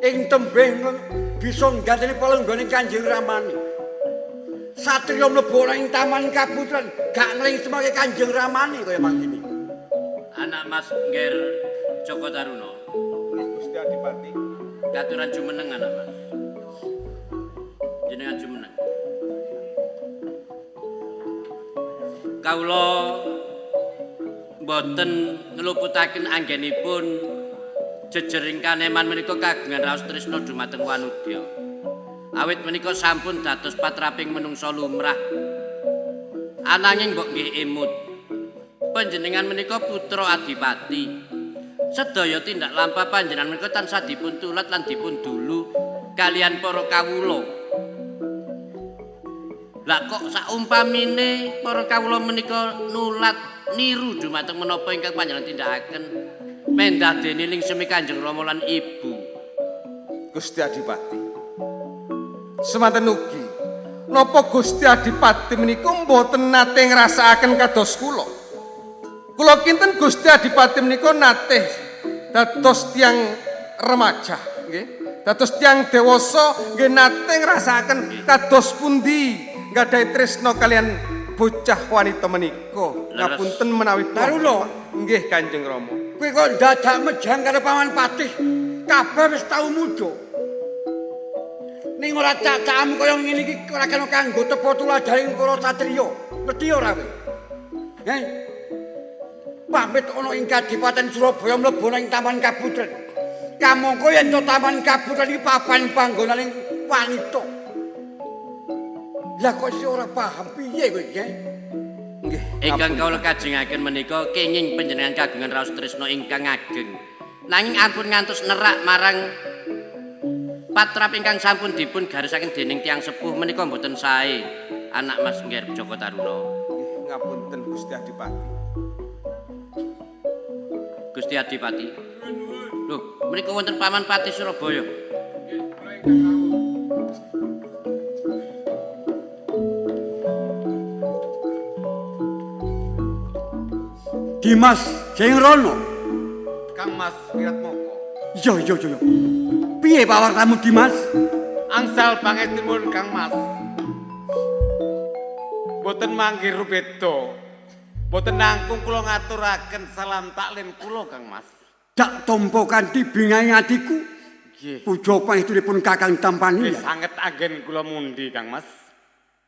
ing tembeh bisa ngganteni palenggone Kanjeng Ramani. Satriya mlebu ing Taman Kaputren gak ngeling semake Kanjeng Ramani kaya mangkene. Anak Mas Ngger Joko Taruna. Gusti Adipati. Katuran jumeneng anak Mas. Jenengan jumeneng. Kawula boten ngluputaken anggenipun jejering kaneman menika kagungan raos tresna dumateng wanudya. Awit menika sampun dados patraping menungsa lumrah. Ananging mbok nggih emut. Panjenengan menika putra Adipati. Sedaya tindak lampah panjenengan menika tansah dipun tulat lan dipun dulu kalian para kawula. Lah kok saumpamine para kawula menika nulat niru dumateng menapa ingkang panjenengan tindakaken mendah dening semi Kanjeng Rama lan Ibu. Gusti Adipati. Semanten ugi napa Gusti Adipati menika mboten nate ngrasakaken kados kula. Kula kinten Gusti Adipati menika nate dados tiyang remaja, nggih. Dados tiyang dewasa nggih nate ngrasakaken kados pundi nggadahi tresna kalian bocah wanita menika. Ngapunten menawi Taruna. Nggih Kanjeng Rama. Kowe kok dadak mejang karo Paman Patih. Kabeh wis tau muda. Ning ora cacahmu kaya ngene iki ora kena kanggo tepa tuladaning para satriya. Ngerti ora kowe? Heh. Pamit ana ing Kadipaten Surabaya mlebu ing Taman Kaputren. Kamangka yen to Taman Kaputren iki papan panggonaning wanita. Lah kok ora paham piye kowe iki? Nggih. Ingkang kawula kajengaken menika kenging panjenengan kagungan raos tresna ingkang ageng. Nanging ampun ngantos nerak marang patrap ingkang sampun dipun garisaken dening tiyang sepuh menika mboten sae. Anak Mas Ngger Joko Taruna. Nggih ngapunten Gusti Adipati. Gusti Adipati. Lho, menika wonten Paman Patih Surabaya. Dimas Jengrono. Kang Mas Wiratmoko. Iya. Piye pawartamu Dimas? Angsal pangestunipun Kang Mas. Boten manggih rubeda. Boten nangkung kula ngaturaken salam taklim kula Kang Mas. Dak tampa kanthi bingahe atiku. Nggih. Puja pangestunipun Kakang Tampani. Nggih sanget anggen kula mundi Kang Mas.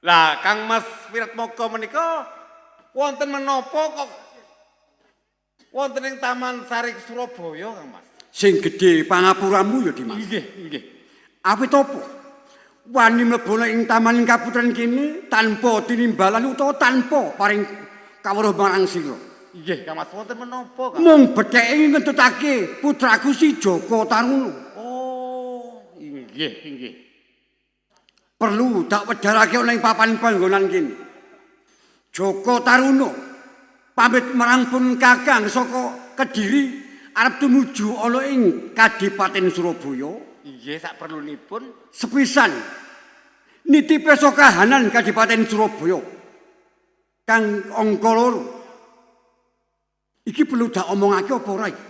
Lah Kang Mas Wiratmoko menika wonten menapa kok wonten ing Taman Sari Surabaya Kang Mas? Sing gedhe pangapuramu ya Dimas. Nggih. Awit apa? Wani mlebu ing taman kaputren kene tanpa tinimbalan utawa tanpa paring kawruh marang sira. Nggih, Kang Mas wonten menapa, Kang? Mung betheke ngentutake putraku si Joko Taruna. Oh, nggih. Perlu tak wedharake ana ing papan panggonan kene. Joko Taruna pamit marang pun Kakang saka Kediri arep tumuju ana ing Kadipaten Surabaya. Nggih, sak perlunipun Sepisan nitipe kahanan Kadipaten Surabaya kang angka 2. Iki perlu dak omongake apa ora iki?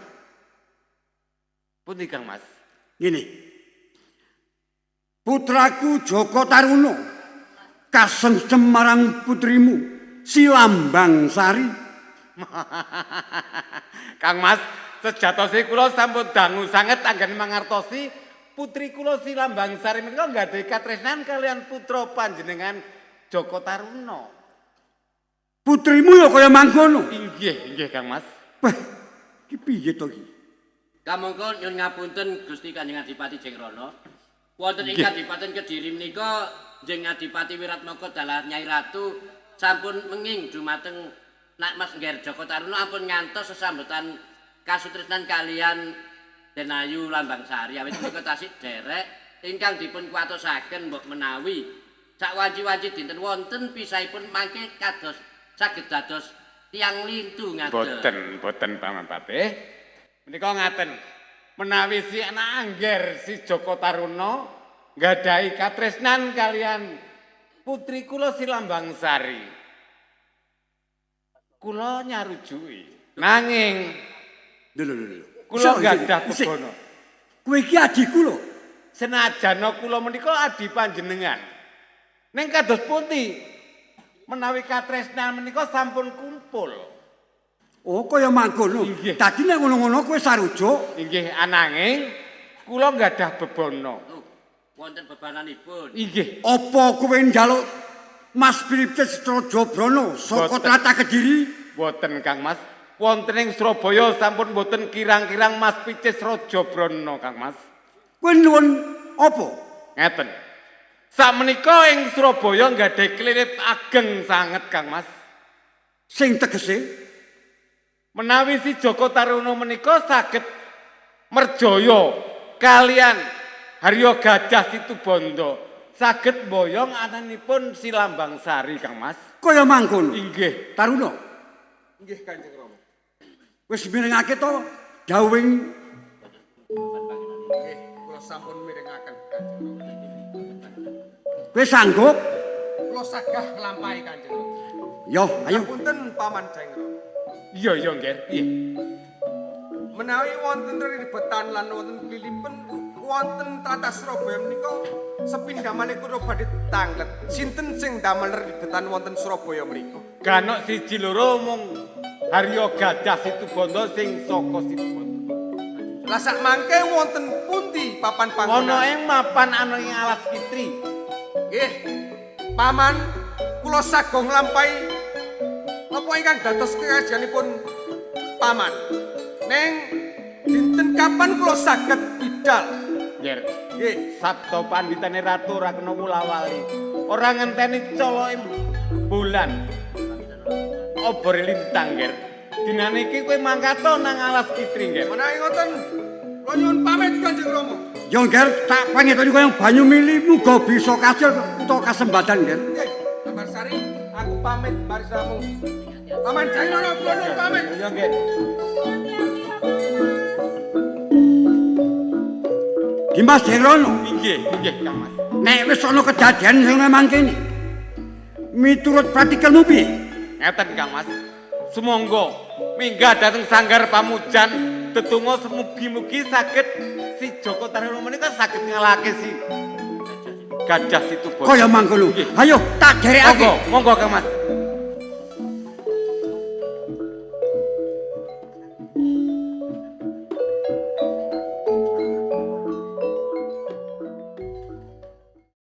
pundi Kang Mas? Ngene. Putraku Joko Taruna kasengsem marang putrimu si Lambang Sari. Kang Mas, sejatosé kula sampun dangu sanget anggen mangertosi putri kula si Lambang Sari menika nggadahi katresnan kalian putra panjenengan Joko Taruna. Putrimu ya kaya mangkono. Nggih, Kang Mas. Beh, iki piye to iki? Kamangka nyuwun ngapunten Gusti Kanjeng Adipati Jengrana. Wonten ing Kadipaten Kediri menika Jeneng Adipati Wiratmoko dalah Nyai Ratu sampun menging dumateng Nak Mas Ngger Joko Taruna ampun ngantos sesambetan kasutresnan kalian Denayu Lambang Sari awit menika tasih derek ingkang dipun kuwatosaken mbok menawi sak wanci-wanci dinten wonten pisahipun mangke kados saged dados tiyang lintu ngaten. Boten Paman Patih. Menika ngaten. Menawi si anak Angger si Joko Taruna nggadahi katresnan kalian putri kula si Lambang Sari. Kula nyarujuki. Nanging Lho. kula gadah bebono. Kowe iki adikku lho. Senajan kula menika adi panjenengan. Ning kados pundi menawi katresnan menika sampun kumpul. Oh, kaya mangkono. Dadi nek ngono-ngono kowe sarujuk. Inggih, ananging kula gadah bebono. Wonten bebananipun. Inggih. Apa kowe njaluk Mas Briptes Trajabrono saka tlatah Kediri? Boten Kang Mas. Wonten ing Surabaya sampun boten kirang-kirang Mas Picis Rajabrono Kang Mas. Kowe nuwun apa? Ngeten. Sakmenika ing Surabaya nggadahi klinik ageng sanget Kang Mas. Sing tegese menawi si Joko Taruna menika saged merjaya kalian Harya Gajah Situbanda saged mboyong ananipun si Lambang Sari Kang Mas. Kaya mangkono. Inggih. Taruna. Nggih Kanjeng Rama. Wis miringake to dawuhing Nggih, kula sampun mirengaken Kanjeng Rama. kowe sanggup? Kula sagah nglampahi Kanjeng Rama. Yo, ayo. Punten Paman Jengrana. Iya, Ngger. Iya. Menawi wonten ribetan lan wonten pilipun wonten tlatah Surabaya menika sepindhamane kula badhe tanglet. Sinten sing damel ribetan wonten Surabaya menika? Ganok siji loro mung Harya Gajah Situbanda sing saka Situbanda. Lah sak mangke wonten pundi papan panggonan? Ana ing mapan ana ing Alas Kitri. Nggih. Paman kula sago nglampahi napa ingkang dados kekajianipun paman. Neng dinten kapan kula saged bidal? Nger. Nggih. Sabda panditane ratu ora kena wula-wali. Ora ngenteni coloke bulan. Obore lintang, Nger. Dinane iki kowe mangkato nang Alas Kitri, Nger. Menawi ngoten kula nyuwun pamit Kanjeng Rama. Yo, Nger, tak pangetoni kaya banyu mili muga bisa kasil utawa kasembadan, Nger. Nggih, Lambang Sari, aku pamit barisamu. Paman Jainono kula nyuwun pamit. Ya, Nggih. Dimas Jengrana. Inggih, Kang Mas. Nek wis ana kedadian sing memang kene. Miturut pratikelmu piye? Ngeten Kang Mas. Sumangga minggah dhateng sanggar pamujan Tetunggo semugi-mugi saged si Joko Taruna menika saged ngalahake si Gajah Situbondo. Kaya mangkono. Ayo tak derekake. Monggo Kang Mas.